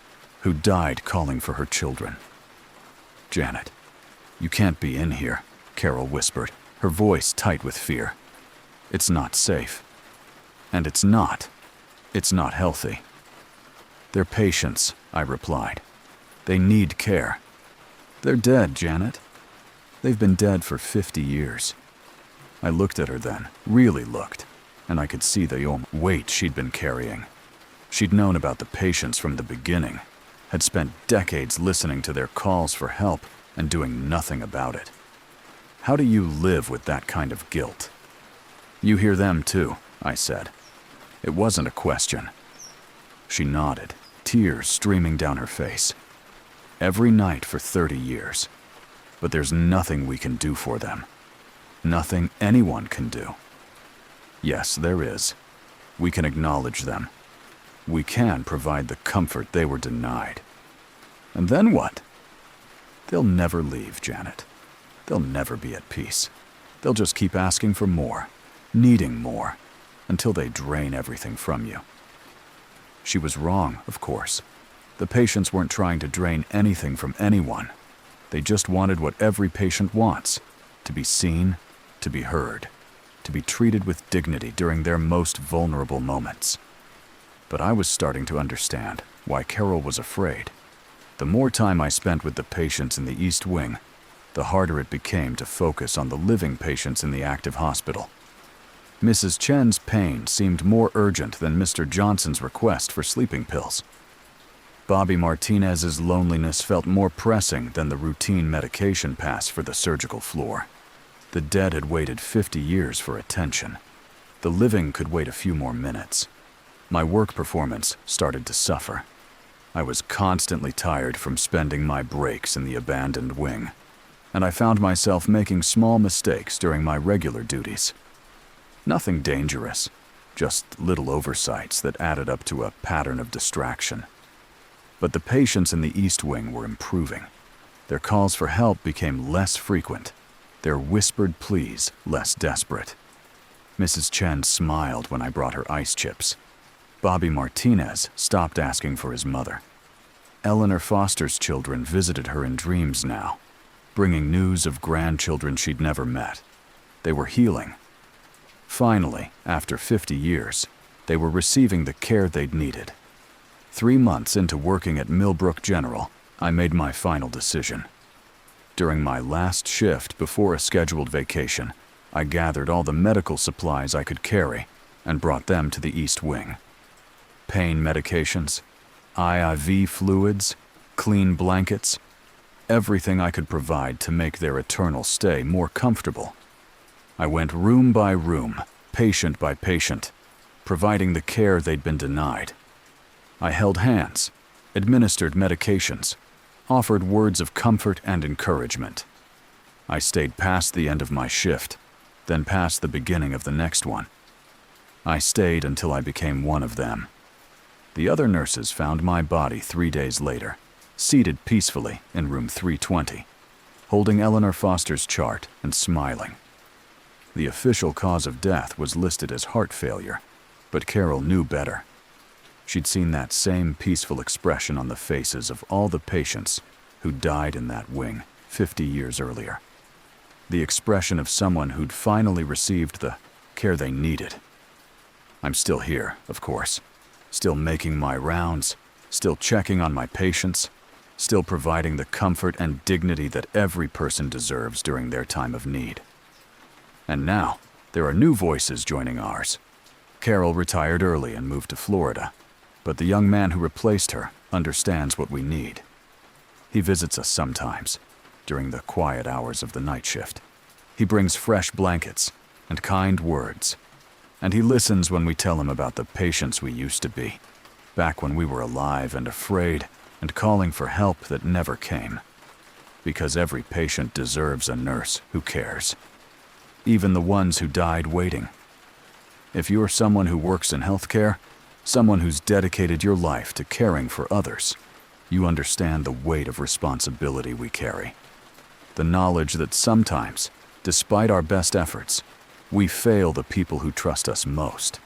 who died calling for her children. "Janet, you can't be in here," Carol whispered, her voice tight with fear. "It's not safe. And it's not healthy." "They're patients," I replied. "They need care. They're dead, Janet. They've been dead for 50 years. I looked at her then, really looked, and I could see the weight she'd been carrying. She'd known about the patients from the beginning, had spent decades listening to their calls for help and doing nothing about it. How do you live with that kind of guilt? You hear them too, I said. It wasn't a question. She nodded, tears streaming down her face. Every night for 30 years. But there's nothing we can do for them. Nothing anyone can do. Yes, there is. We can acknowledge them. We can provide the comfort they were denied. And then what? They'll never leave, Janet. They'll never be at peace. They'll just keep asking for more, needing more, until they drain everything from you. She was wrong, of course. The patients weren't trying to drain anything from anyone. They just wanted what every patient wants, to be seen, to be heard, to be treated with dignity during their most vulnerable moments. But I was starting to understand why Carol was afraid. The more time I spent with the patients in the East Wing, the harder it became to focus on the living patients in the active hospital. Mrs. Chen's pain seemed more urgent than Mr. Johnson's request for sleeping pills. Bobby Martinez's loneliness felt more pressing than the routine medication pass for the surgical floor. The dead had waited 50 years for attention. The living could wait a few more minutes. My work performance started to suffer. I was constantly tired from spending my breaks in the abandoned wing, and I found myself making small mistakes during my regular duties. Nothing dangerous, just little oversights that added up to a pattern of distraction. But the patients in the East Wing were improving. Their calls for help became less frequent, their whispered pleas less desperate. Mrs. Chen smiled when I brought her ice chips. Bobby Martinez stopped asking for his mother. Eleanor Foster's children visited her in dreams now, bringing news of grandchildren she'd never met. They were healing. Finally, after 50 years, they were receiving the care they'd needed. 3 months into working at Millbrook General, I made my final decision. During my last shift before a scheduled vacation, I gathered all the medical supplies I could carry and brought them to the East Wing. Pain medications, IV fluids, clean blankets, everything I could provide to make their eternal stay more comfortable. I went room by room, patient by patient, providing the care they'd been denied. I held hands, administered medications, offered words of comfort and encouragement. I stayed past the end of my shift, then past the beginning of the next one. I stayed until I became one of them. The other nurses found my body 3 days later, seated peacefully in room 320, holding Eleanor Foster's chart and smiling. The official cause of death was listed as heart failure, but Carol knew better. She'd seen that same peaceful expression on the faces of all the patients who died in that wing 50 years earlier. The expression of someone who'd finally received the care they needed. I'm still here, of course, still making my rounds, still checking on my patients, still providing the comfort and dignity that every person deserves during their time of need. And now, there are new voices joining ours. Carol retired early and moved to Florida, but the young man who replaced her understands what we need. He visits us sometimes, during the quiet hours of the night shift. He brings fresh blankets and kind words, and he listens when we tell him about the patients we used to be, back when we were alive and afraid and calling for help that never came. Because every patient deserves a nurse who cares, even the ones who died waiting. If you're someone who works in healthcare, someone who's dedicated your life to caring for others, you understand the weight of responsibility we carry. The knowledge that sometimes, despite our best efforts, we fail the people who trust us most.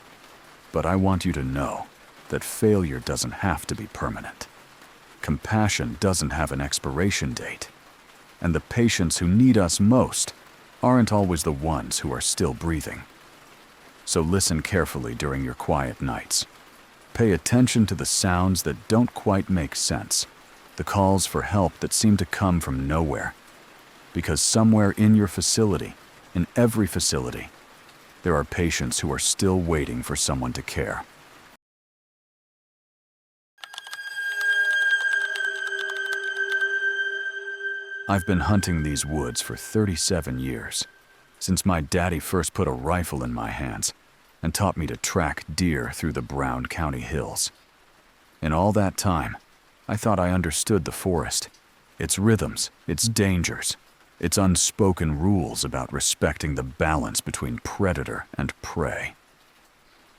But I want you to know that failure doesn't have to be permanent. Compassion doesn't have an expiration date. And the patients who need us most aren't always the ones who are still breathing. So listen carefully during your quiet nights. Pay attention to the sounds that don't quite make sense, the calls for help that seem to come from nowhere. Because somewhere in your facility, in every facility, there are patients who are still waiting for someone to care. I've been hunting these woods for 37 years, since my daddy first put a rifle in my hands and taught me to track deer through the Brown County hills. In all that time, I thought I understood the forest, its rhythms, its dangers, its unspoken rules about respecting the balance between predator and prey.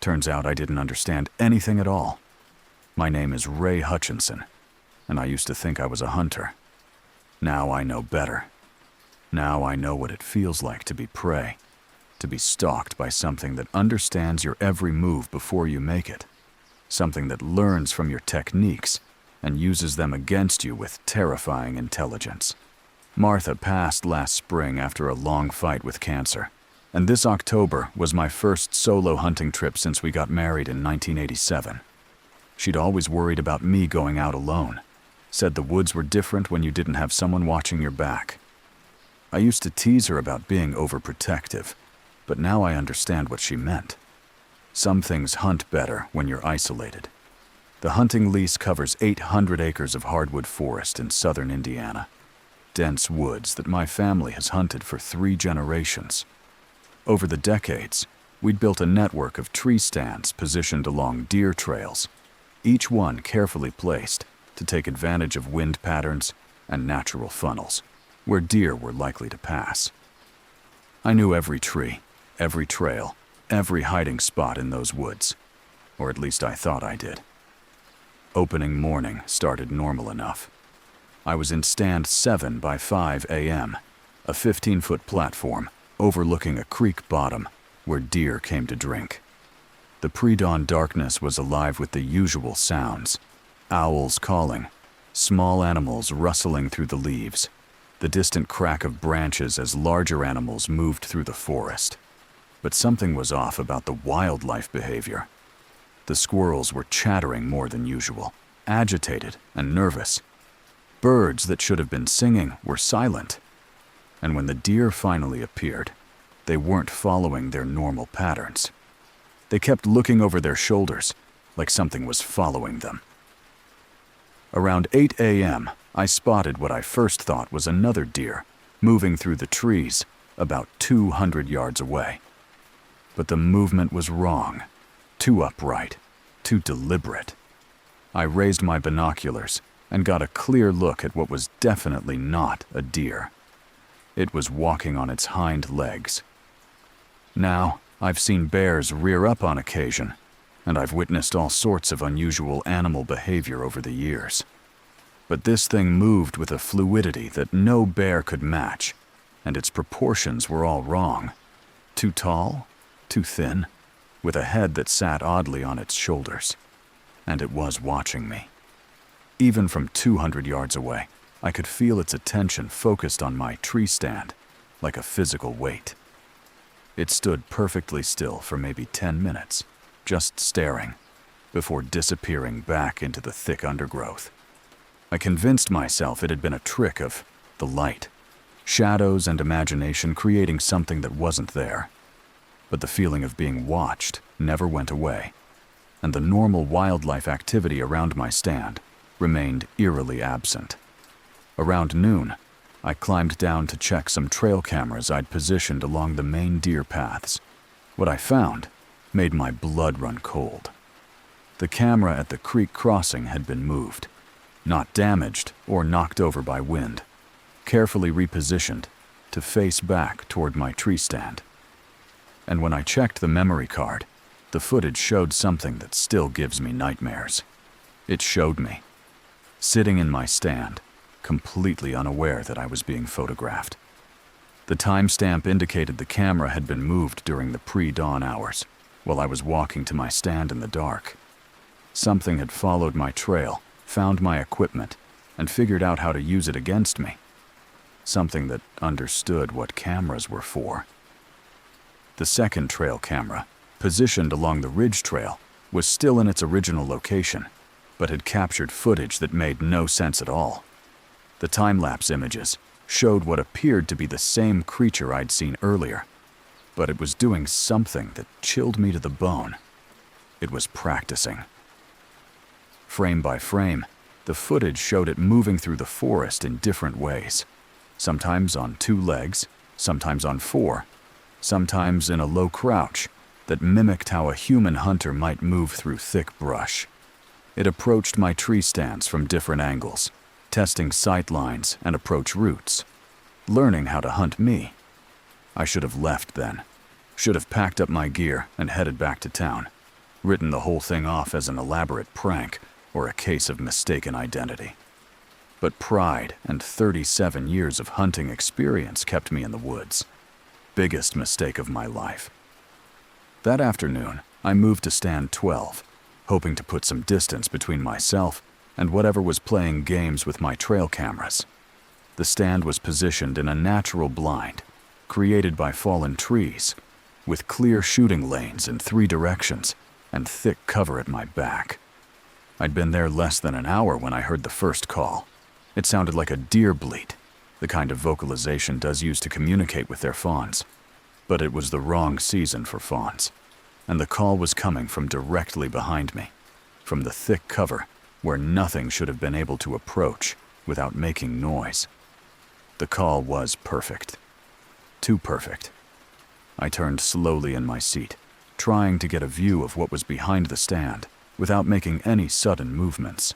Turns out I didn't understand anything at all. My name is Ray Hutchinson, and I used to think I was a hunter. Now I know better. Now I know what it feels like to be prey, to be stalked by something that understands your every move before you make it, something that learns from your techniques and uses them against you with terrifying intelligence. Martha passed last spring after a long fight with cancer, and this October was my first solo hunting trip since we got married in 1987. She'd always worried about me going out alone, said the woods were different when you didn't have someone watching your back. I used to tease her about being overprotective, but now I understand what she meant. Some things hunt better when you're isolated. The hunting lease covers 800 acres of hardwood forest in southern Indiana, dense woods that my family has hunted for 3 generations. Over the decades, we'd built a network of tree stands positioned along deer trails, each one carefully placed to take advantage of wind patterns and natural funnels where deer were likely to pass. I knew every tree, every trail, every hiding spot in those woods, or at least I thought I did. Opening morning started normal enough. I was in stand 7 by 5 a.m., a 15-foot platform overlooking a creek bottom where deer came to drink. The pre-dawn darkness was alive with the usual sounds: owls calling, small animals rustling through the leaves, the distant crack of branches as larger animals moved through the forest. But something was off about the wildlife behavior. The squirrels were chattering more than usual, agitated and nervous. Birds that should have been singing were silent. And when the deer finally appeared, they weren't following their normal patterns. They kept looking over their shoulders, like something was following them. Around 8 a.m., I spotted what I first thought was another deer moving through the trees about 200 yards away. But the movement was wrong, too upright, too deliberate. I raised my binoculars and got a clear look at what was definitely not a deer. It was walking on its hind legs. Now, I've seen bears rear up on occasion, and I've witnessed all sorts of unusual animal behavior over the years. But this thing moved with a fluidity that no bear could match, and its proportions were all wrong. Too tall, too thin, with a head that sat oddly on its shoulders. And it was watching me. Even from 200 yards away, I could feel its attention focused on my tree stand, like a physical weight. It stood perfectly still for maybe 10 minutes, just staring, before disappearing back into the thick undergrowth. I convinced myself it had been a trick of the light, shadows and imagination creating something that wasn't there. But the feeling of being watched never went away, and the normal wildlife activity around my stand remained eerily absent. Around noon, I climbed down to check some trail cameras I'd positioned along the main deer paths. What I found made my blood run cold. The camera at the creek crossing had been moved, not damaged or knocked over by wind, carefully repositioned to face back toward my tree stand. And when I checked the memory card, the footage showed something that still gives me nightmares. It showed me, sitting in my stand, completely unaware that I was being photographed. The timestamp indicated the camera had been moved during the pre-dawn hours, while I was walking to my stand in the dark. Something had followed my trail, found my equipment, and figured out how to use it against me. Something that understood what cameras were for. The second trail camera, positioned along the ridge trail, was still in its original location, but had captured footage that made no sense at all. The time-lapse images showed what appeared to be the same creature I'd seen earlier, but it was doing something that chilled me to the bone. It was practicing. Frame by frame, the footage showed it moving through the forest in different ways, sometimes on 2 legs, sometimes on 4, sometimes in a low crouch that mimicked how a human hunter might move through thick brush. It approached my tree stands from different angles, testing sight lines and approach routes, learning how to hunt me. I should have left then. Should have packed up my gear and headed back to town, written the whole thing off as an elaborate prank or a case of mistaken identity. But pride and 37 years of hunting experience kept me in the woods. Biggest mistake of my life. That afternoon, I moved to stand 12, hoping to put some distance between myself and whatever was playing games with my trail cameras. The stand was positioned in a natural blind, created by fallen trees, with clear shooting lanes in 3 directions and thick cover at my back. I'd been there less than an hour when I heard the first call. It sounded like a deer bleat, the kind of vocalization does use to communicate with their fawns. But it was the wrong season for fawns, and the call was coming from directly behind me, from the thick cover where nothing should have been able to approach without making noise. The call was perfect. Too perfect. I turned slowly in my seat, trying to get a view of what was behind the stand without making any sudden movements.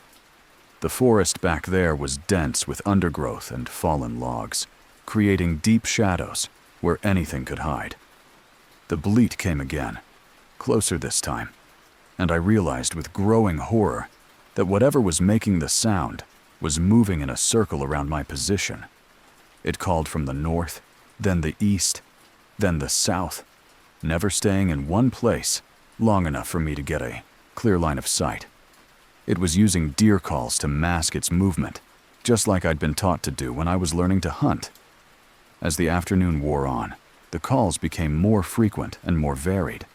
The forest back there was dense with undergrowth and fallen logs, creating deep shadows where anything could hide. The bleat came again, closer this time, and I realized with growing horror that whatever was making the sound was moving in a circle around my position. It called from the north, then the east, then the south, never staying in one place long enough for me to get a clear line of sight. It was using deer calls to mask its movement, just like I'd been taught to do when I was learning to hunt. As the afternoon wore on, the calls became more frequent and more varied.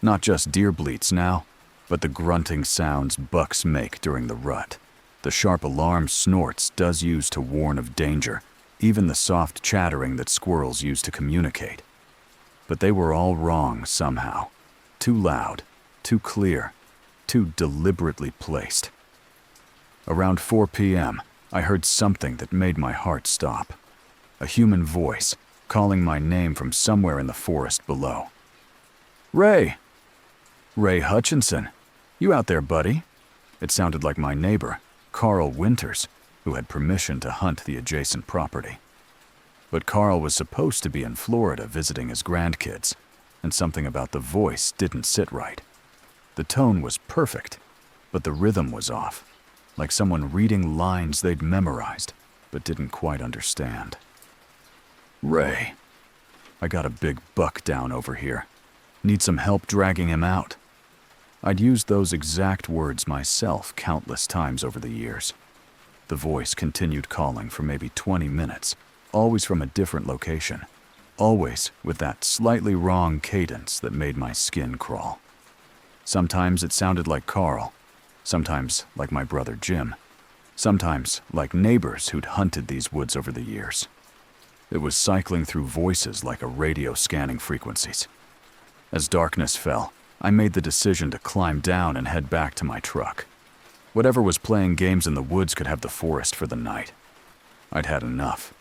Not just deer bleats now, but the grunting sounds bucks make during the rut, the sharp alarm snorts does use to warn of danger, even the soft chattering that squirrels use to communicate. But they were all wrong somehow. Too loud, too clear, too deliberately placed. Around 4 p.m., I heard something that made my heart stop. A human voice calling my name from somewhere in the forest below. "Ray! Ray Hutchinson, you out there, buddy?" It sounded like my neighbor, Carl Winters, who had permission to hunt the adjacent property. But Carl was supposed to be in Florida visiting his grandkids, and something about the voice didn't sit right. The tone was perfect, but the rhythm was off, like someone reading lines they'd memorized but didn't quite understand. "Ray, I got a big buck down over here. Need some help dragging him out." I'd used those exact words myself countless times over the years. The voice continued calling for maybe 20 minutes, always from a different location, always with that slightly wrong cadence that made my skin crawl. Sometimes it sounded like Carl, sometimes like my brother Jim, sometimes like neighbors who'd hunted these woods over the years. It was cycling through voices like a radio scanning frequencies. As darkness fell, I made the decision to climb down and head back to my truck. Whatever was playing games in the woods could have the forest for the night. I'd had enough.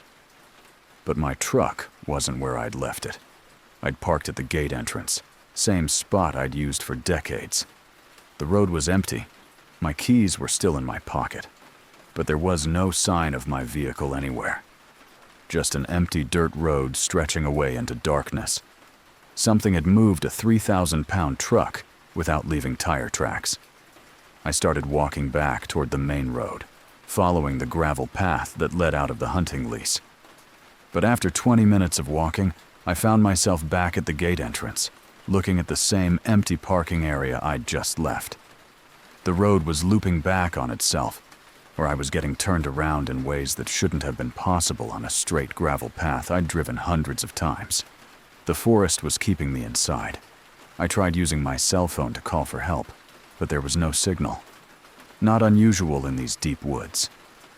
But my truck wasn't where I'd left it. I'd parked at the gate entrance, same spot I'd used for decades. The road was empty. My keys were still in my pocket, but there was no sign of my vehicle anywhere. Just an empty dirt road stretching away into darkness. Something had moved a 3,000-pound truck without leaving tire tracks. I started walking back toward the main road, following the gravel path that led out of the hunting lease. But after 20 minutes of walking, I found myself back at the gate entrance, looking at the same empty parking area I'd just left. The road was looping back on itself, or I was getting turned around in ways that shouldn't have been possible on a straight gravel path I'd driven hundreds of times. The forest was keeping me inside. I tried using my cell phone to call for help, but there was no signal. Not unusual in these deep woods,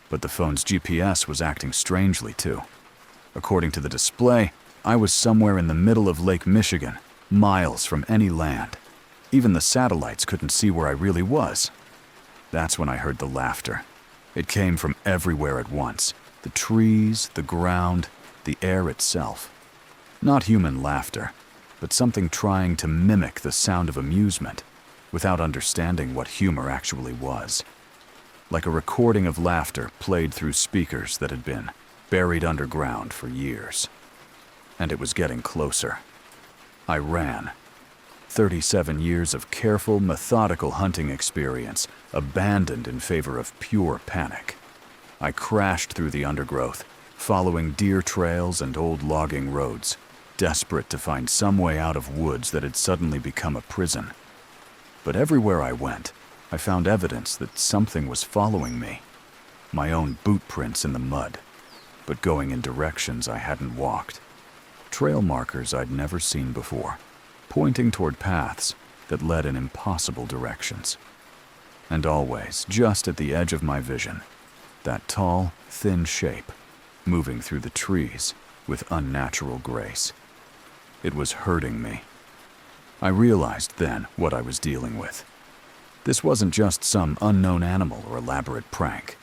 but the phone's GPS was acting strangely too. According to the display, I was somewhere in the middle of Lake Michigan, miles from any land. Even the satellites couldn't see where I really was. That's when I heard the laughter. It came from everywhere at once, the The trees, the ground, the air itself. Not human laughter, but something trying to mimic the sound of amusement without understanding what humor actually was. Like a recording of laughter played through speakers that had been buried underground for years. And it was getting closer. I ran. 37 years of careful, methodical hunting experience abandoned in favor of pure panic. I crashed through the undergrowth, following deer trails and old logging roads, desperate to find some way out of woods that had suddenly become a prison. But everywhere I went, I found evidence that something was following me. My own boot prints in the mud, but going in directions I hadn't walked. Trail markers I'd never seen before, pointing toward paths that led in impossible directions. And always, just at the edge of my vision, that tall, thin shape, moving through the trees with unnatural grace. It was hurting me. I realized then what I was dealing with. This wasn't just some unknown animal or elaborate prank.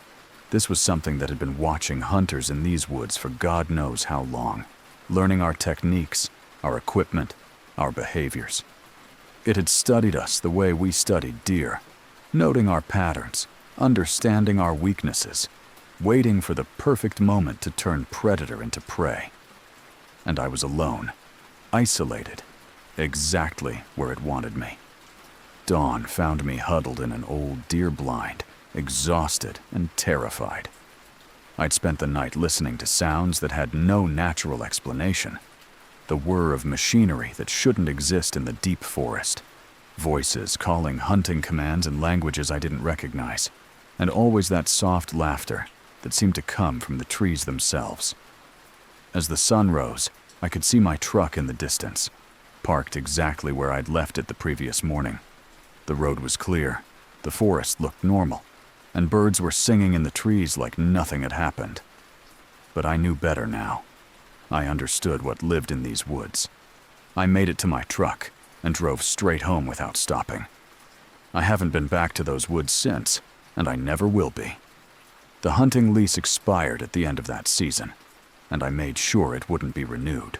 This was something that had been watching hunters in these woods for God knows how long, learning our techniques, our equipment, our behaviors. It had studied us the way we studied deer, noting our patterns, understanding our weaknesses, waiting for the perfect moment to turn predator into prey. And I was alone, isolated, exactly where it wanted me. Dawn found me huddled in an old deer blind, exhausted and terrified. I'd spent the night listening to sounds that had no natural explanation. The whir of machinery that shouldn't exist in the deep forest. Voices calling hunting commands in languages I didn't recognize. And always that soft laughter that seemed to come from the trees themselves. As the sun rose, I could see my truck in the distance, parked exactly where I'd left it the previous morning. The road was clear, the forest looked normal, and birds were singing in the trees like nothing had happened. But I knew better now. I understood what lived in these woods. I made it to my truck and drove straight home without stopping. I haven't been back to those woods since, and I never will be. The hunting lease expired at the end of that season, and I made sure it wouldn't be renewed.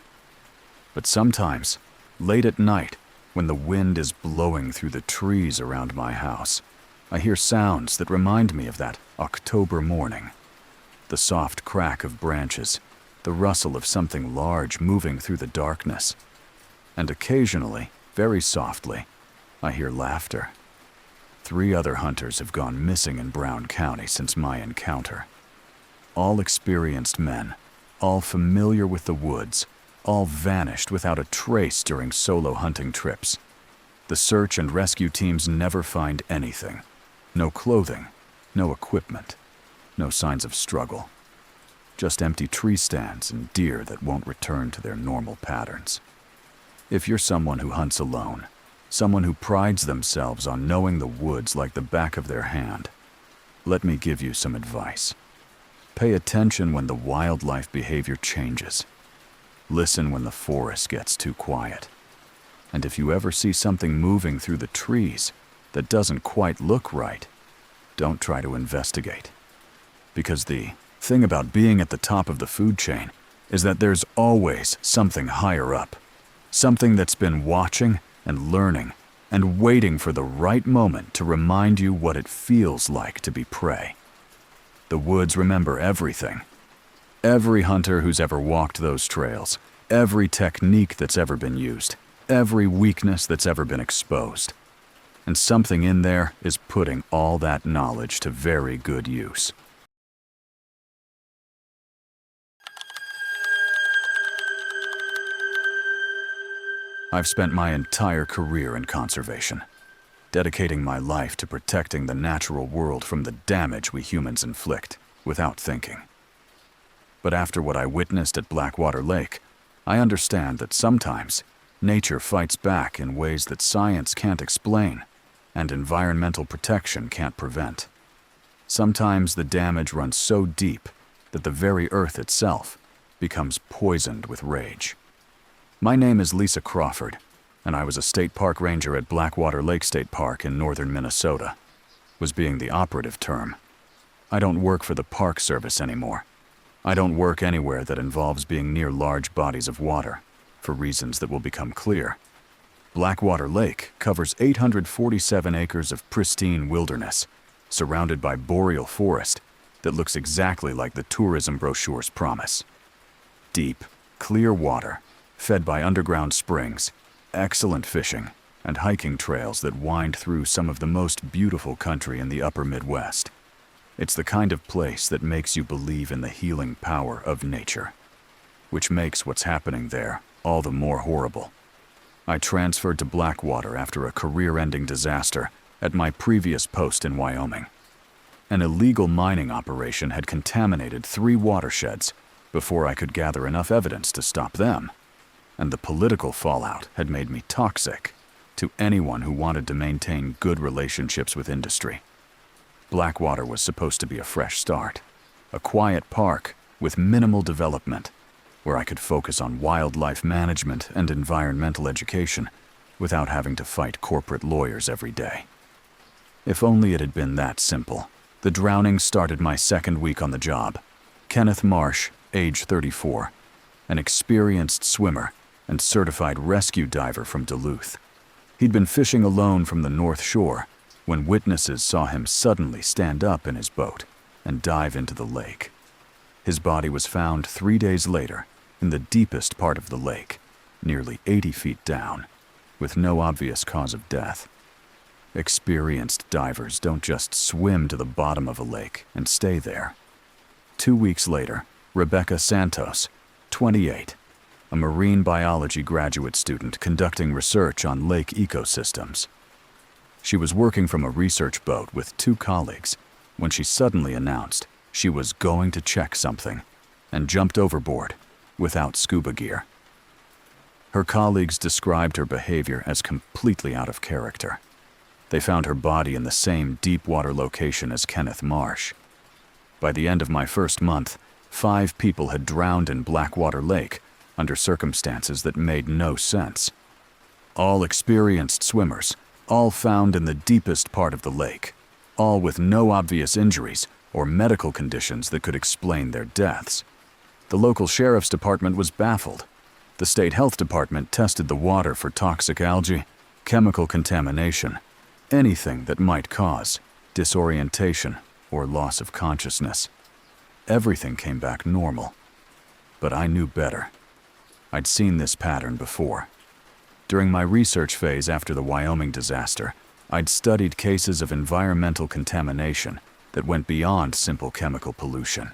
But sometimes, late at night, when the wind is blowing through the trees around my house, I hear sounds that remind me of that October morning. The soft crack of branches, the rustle of something large moving through the darkness. And occasionally, very softly, I hear laughter. 3 other hunters have gone missing in Brown County since my encounter. All experienced men, all familiar with the woods, all vanished without a trace during solo hunting trips. The search and rescue teams never find anything. No clothing, no equipment, no signs of struggle. Just empty tree stands and deer that won't return to their normal patterns. If you're someone who hunts alone, someone who prides themselves on knowing the woods like the back of their hand, let me give you some advice. Pay attention when the wildlife behavior changes. Listen when the forest gets too quiet. And if you ever see something moving through the trees that doesn't quite look right, don't try to investigate. Because the thing about being at the top of the food chain is that there's always something higher up. Something that's been watching and learning and waiting for the right moment to remind you what it feels like to be prey. The woods remember everything. Every hunter who's ever walked those trails, every technique that's ever been used, every weakness that's ever been exposed. And something in there is putting all that knowledge to very good use. I've spent my entire career in conservation, dedicating my life to protecting the natural world from the damage we humans inflict without thinking. But after what I witnessed at Blackwater Lake, I understand that sometimes nature fights back in ways that science can't explain and environmental protection can't prevent. Sometimes the damage runs so deep that the very earth itself becomes poisoned with rage. My name is Lisa Crawford, and I was a state park ranger at Blackwater Lake State Park in northern Minnesota, was being the operative term. I don't work for the Park Service anymore. I don't work anywhere that involves being near large bodies of water, for reasons that will become clear. Blackwater Lake covers 847 acres of pristine wilderness, surrounded by boreal forest that looks exactly like the tourism brochures promise. Deep, clear water, fed by underground springs, excellent fishing, and hiking trails that wind through some of the most beautiful country in the upper Midwest. It's the kind of place that makes you believe in the healing power of nature, which makes what's happening there all the more horrible. I transferred to Blackwater after a career-ending disaster at my previous post in Wyoming. An illegal mining operation had contaminated 3 watersheds before I could gather enough evidence to stop them, and the political fallout had made me toxic to anyone who wanted to maintain good relationships with industry. Blackwater was supposed to be a fresh start, a quiet park with minimal development, where I could focus on wildlife management and environmental education without having to fight corporate lawyers every day. If only it had been that simple. The drowning started my second week on the job. Kenneth Marsh, age 34, an experienced swimmer and certified rescue diver from Duluth. He'd been fishing alone from the North Shore when witnesses saw him suddenly stand up in his boat and dive into the lake. His body was found 3 days later in the deepest part of the lake, nearly 80 feet down, with no obvious cause of death. Experienced divers don't just swim to the bottom of a lake and stay there. 2 weeks later, Rebecca Santos, 28, a marine biology graduate student conducting research on lake ecosystems. She was working from a research boat with 2 colleagues when she suddenly announced she was going to check something and jumped overboard without scuba gear. Her colleagues described her behavior as completely out of character. They found her body in the same deep water location as Kenneth Marsh. By the end of my first month, 5 people had drowned in Blackwater Lake under circumstances that made no sense. All experienced swimmers, all found in the deepest part of the lake, all with no obvious injuries or medical conditions that could explain their deaths. The local sheriff's department was baffled. The state health department tested the water for toxic algae, chemical contamination, anything that might cause disorientation or loss of consciousness. Everything came back normal. But I knew better. I'd seen this pattern before. During my research phase after the Wyoming disaster, I'd studied cases of environmental contamination that went beyond simple chemical pollution.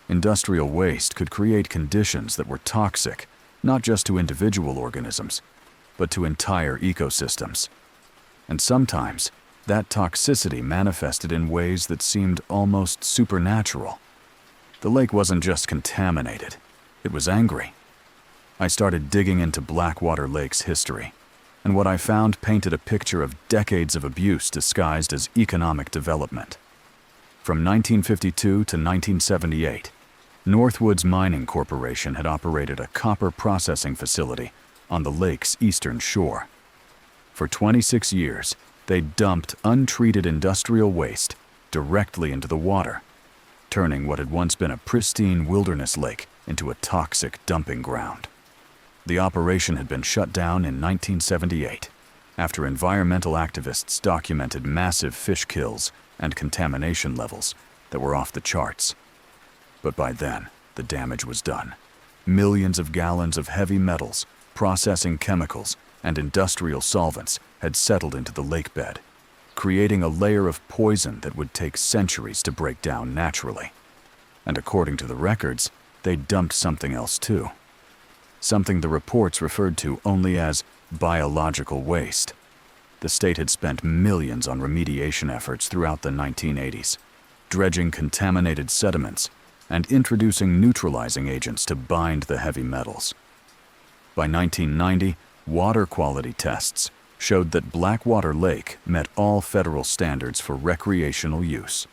Industrial waste could create conditions that were toxic, not just to individual organisms, but to entire ecosystems. And sometimes, that toxicity manifested in ways that seemed almost supernatural. The lake wasn't just contaminated, it was angry. I started digging into Blackwater Lake's history, and what I found painted a picture of decades of abuse disguised as economic development. From 1952 to 1978, Northwoods Mining Corporation had operated a copper processing facility on the lake's eastern shore. For 26 years, they dumped untreated industrial waste directly into the water, turning what had once been a pristine wilderness lake into a toxic dumping ground. The operation had been shut down in 1978 after environmental activists documented massive fish kills and contamination levels that were off the charts. But by then, the damage was done. Millions of gallons of heavy metals, processing chemicals, and industrial solvents had settled into the lake bed, creating a layer of poison that would take centuries to break down naturally. And according to the records, they dumped something else too. Something the reports referred to only as biological waste. The state had spent millions on remediation efforts throughout the 1980s, dredging contaminated sediments and introducing neutralizing agents to bind the heavy metals. By 1990, water quality tests showed that Blackwater Lake met all federal standards for recreational use.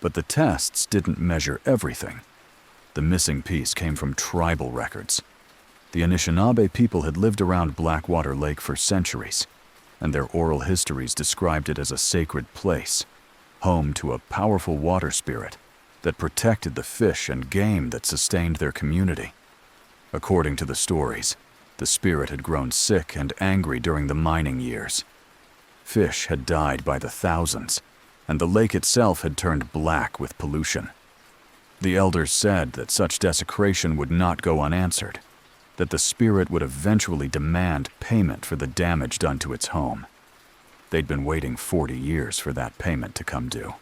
But the tests didn't measure everything. The missing piece came from tribal records. The Anishinaabe people had lived around Blackwater Lake for centuries, and their oral histories described it as a sacred place, home to a powerful water spirit that protected the fish and game that sustained their community. According to the stories, the spirit had grown sick and angry during the mining years. Fish had died by the thousands, and the lake itself had turned black with pollution. The elders said that such desecration would not go unanswered, that the spirit would eventually demand payment for the damage done to its home. They'd been waiting 40 years for that payment to come due.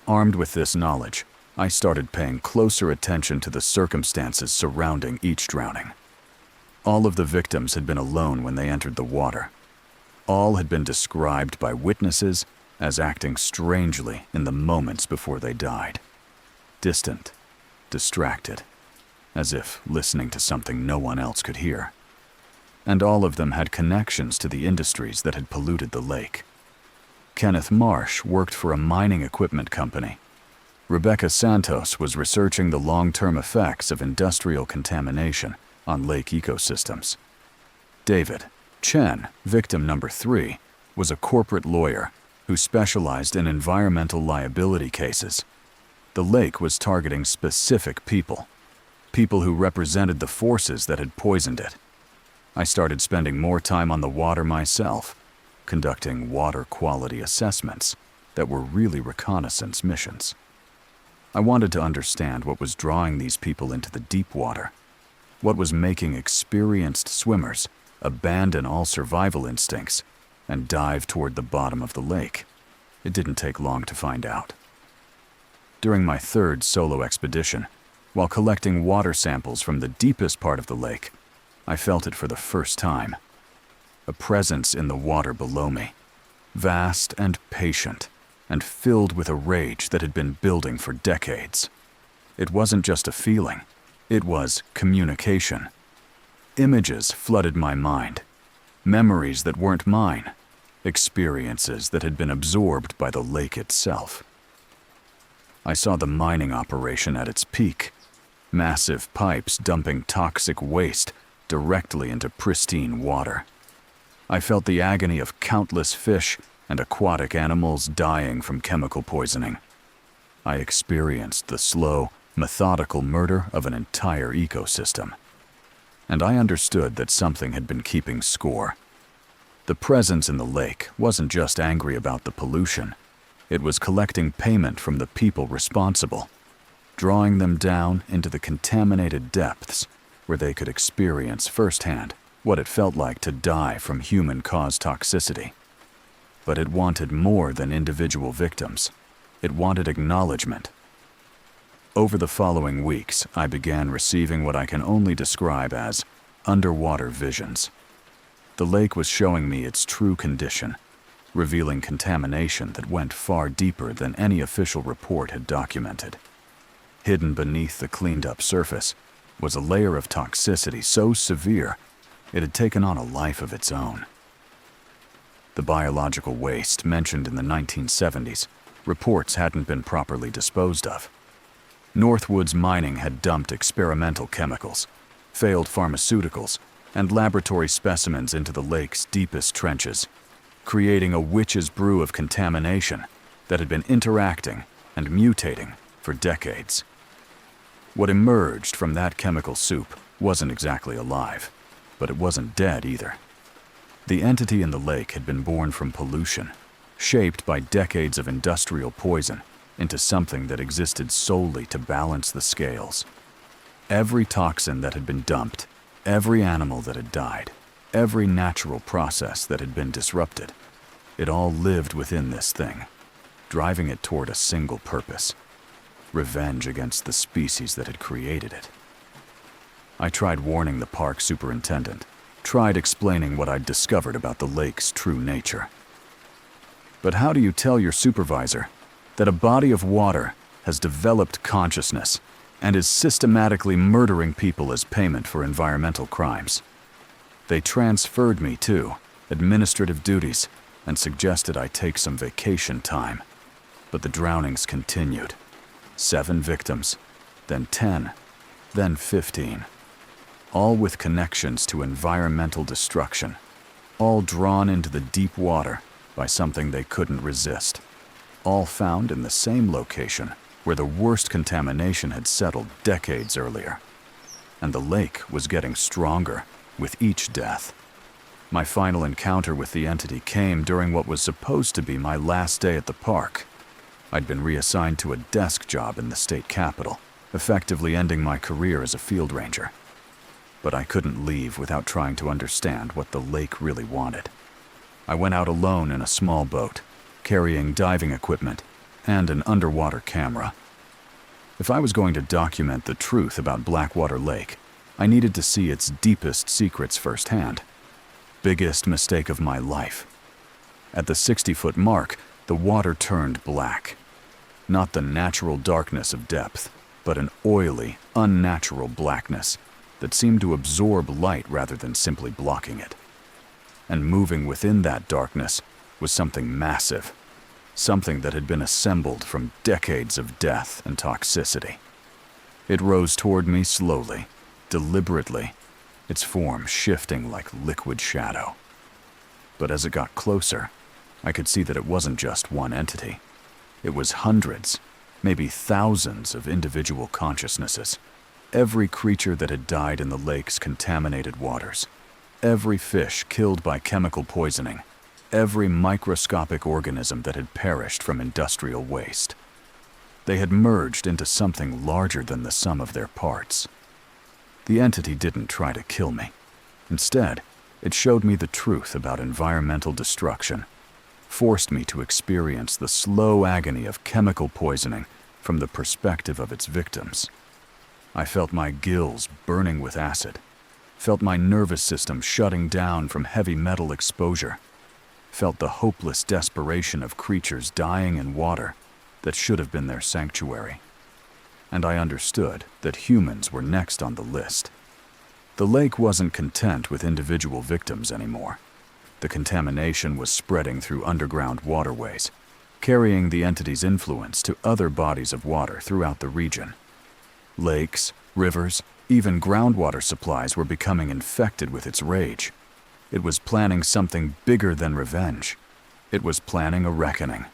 Armed with this knowledge, I started paying closer attention to the circumstances surrounding each drowning. All of the victims had been alone when they entered the water. All had been described by witnesses as acting strangely in the moments before they died. Distant, distracted, as if listening to something no one else could hear. And all of them had connections to the industries that had polluted the lake. Kenneth Marsh worked for a mining equipment company. Rebecca Santos was researching the long-term effects of industrial contamination on lake ecosystems. David Chen, victim number 3, was a corporate lawyer who specialized in environmental liability cases. The lake was targeting specific people who represented the forces that had poisoned it. I started spending more time on the water myself, conducting water quality assessments that were really reconnaissance missions. I wanted to understand what was drawing these people into the deep water, what was making experienced swimmers abandon all survival instincts and dive toward the bottom of the lake. It didn't take long to find out. During my 3rd solo expedition, while collecting water samples from the deepest part of the lake, I felt it for the first time. A presence in the water below me, vast and patient, and filled with a rage that had been building for decades. It wasn't just a feeling, it was communication. Images flooded my mind, memories that weren't mine, experiences that had been absorbed by the lake itself. I saw the mining operation at its peak, massive pipes dumping toxic waste directly into pristine water. I felt the agony of countless fish and aquatic animals dying from chemical poisoning. I experienced the slow, methodical murder of an entire ecosystem. And I understood that something had been keeping score. The presence in the lake wasn't just angry about the pollution. It was collecting payment from the people responsible, drawing them down into the contaminated depths where they could experience firsthand what it felt like to die from human-caused toxicity. But it wanted more than individual victims. It wanted acknowledgement. Over the following weeks, I began receiving what I can only describe as underwater visions. The lake was showing me its true condition, revealing contamination that went far deeper than any official report had documented. Hidden beneath the cleaned-up surface was a layer of toxicity so severe it had taken on a life of its own. The biological waste mentioned in the 1970s, reports hadn't been properly disposed of. Northwoods Mining had dumped experimental chemicals, failed pharmaceuticals, and laboratory specimens into the lake's deepest trenches, creating a witch's brew of contamination that had been interacting and mutating for decades. What emerged from that chemical soup wasn't exactly alive, but it wasn't dead either. The entity in the lake had been born from pollution, shaped by decades of industrial poison into something that existed solely to balance the scales. Every toxin that had been dumped, every animal that had died, every natural process that had been disrupted, it all lived within this thing, driving it toward a single purpose: revenge against the species that had created it. I tried warning the park superintendent, tried explaining what I'd discovered about the lake's true nature. But how do you tell your supervisor that a body of water has developed consciousness and is systematically murdering people as payment for environmental crimes? They transferred me to administrative duties and suggested I take some vacation time. But the drownings continued. 7 victims, then 10, then 15. All with connections to environmental destruction, all drawn into the deep water by something they couldn't resist, all found in the same location where the worst contamination had settled decades earlier. And the lake was getting stronger with each death. My final encounter with the entity came during what was supposed to be my last day at the park. I'd been reassigned to a desk job in the state capitol, effectively ending my career as a field ranger. But I couldn't leave without trying to understand what the lake really wanted. I went out alone in a small boat, carrying diving equipment and an underwater camera. If I was going to document the truth about Blackwater Lake, I needed to see its deepest secrets firsthand. Biggest mistake of my life. At the 60-foot mark, the water turned black. Not the natural darkness of depth, but an oily, unnatural blackness that seemed to absorb light rather than simply blocking it. And moving within that darkness was something massive, something that had been assembled from decades of death and toxicity. It rose toward me slowly, deliberately, its form shifting like liquid shadow. But as it got closer, I could see that it wasn't just one entity. It was hundreds, maybe thousands of individual consciousnesses. Every creature that had died in the lake's contaminated waters. Every fish killed by chemical poisoning. Every microscopic organism that had perished from industrial waste. They had merged into something larger than the sum of their parts. The entity didn't try to kill me. Instead, it showed me the truth about environmental destruction, forced me to experience the slow agony of chemical poisoning from the perspective of its victims. I felt my gills burning with acid, felt my nervous system shutting down from heavy metal exposure, felt the hopeless desperation of creatures dying in water that should have been their sanctuary. And I understood that humans were next on the list. The lake wasn't content with individual victims anymore. The contamination was spreading through underground waterways, carrying the entity's influence to other bodies of water throughout the region. Lakes, rivers, even groundwater supplies were becoming infected with its rage. It was planning something bigger than revenge. It was planning a reckoning.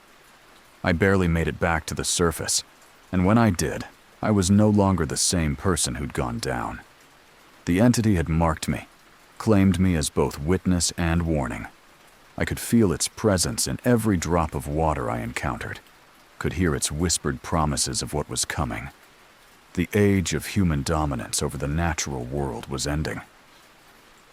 I barely made it back to the surface, and when I did, I was no longer the same person who'd gone down. The entity had marked me, claimed me as both witness and warning. I could feel its presence in every drop of water I encountered, could hear its whispered promises of what was coming. The age of human dominance over the natural world was ending.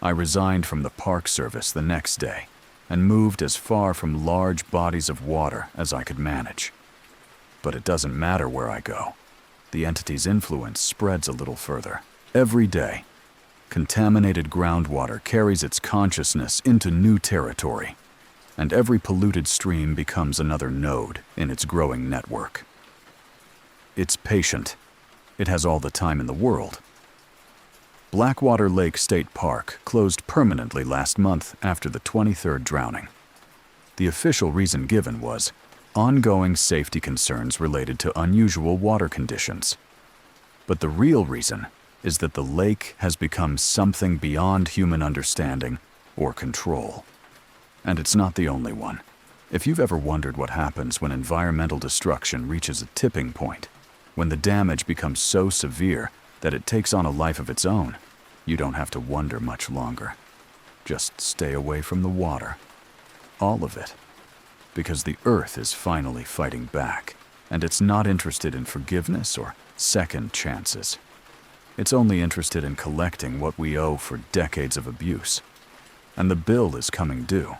I resigned from the Park Service the next day and moved as far from large bodies of water as I could manage. But it doesn't matter where I go. The entity's influence spreads a little further. Every day, contaminated groundwater carries its consciousness into new territory, and every polluted stream becomes another node in its growing network. It's patient. It has all the time in the world. Blackwater Lake State Park closed permanently last month after the 23rd drowning. The official reason given was ongoing safety concerns related to unusual water conditions. But the real reason is that the lake has become something beyond human understanding or control. And it's not the only one. If you've ever wondered what happens when environmental destruction reaches a tipping point, when the damage becomes so severe that it takes on a life of its own, you don't have to wonder much longer. Just stay away from the water. All of it. Because the Earth is finally fighting back, and it's not interested in forgiveness or second chances. It's only interested in collecting what we owe for decades of abuse. And the bill is coming due.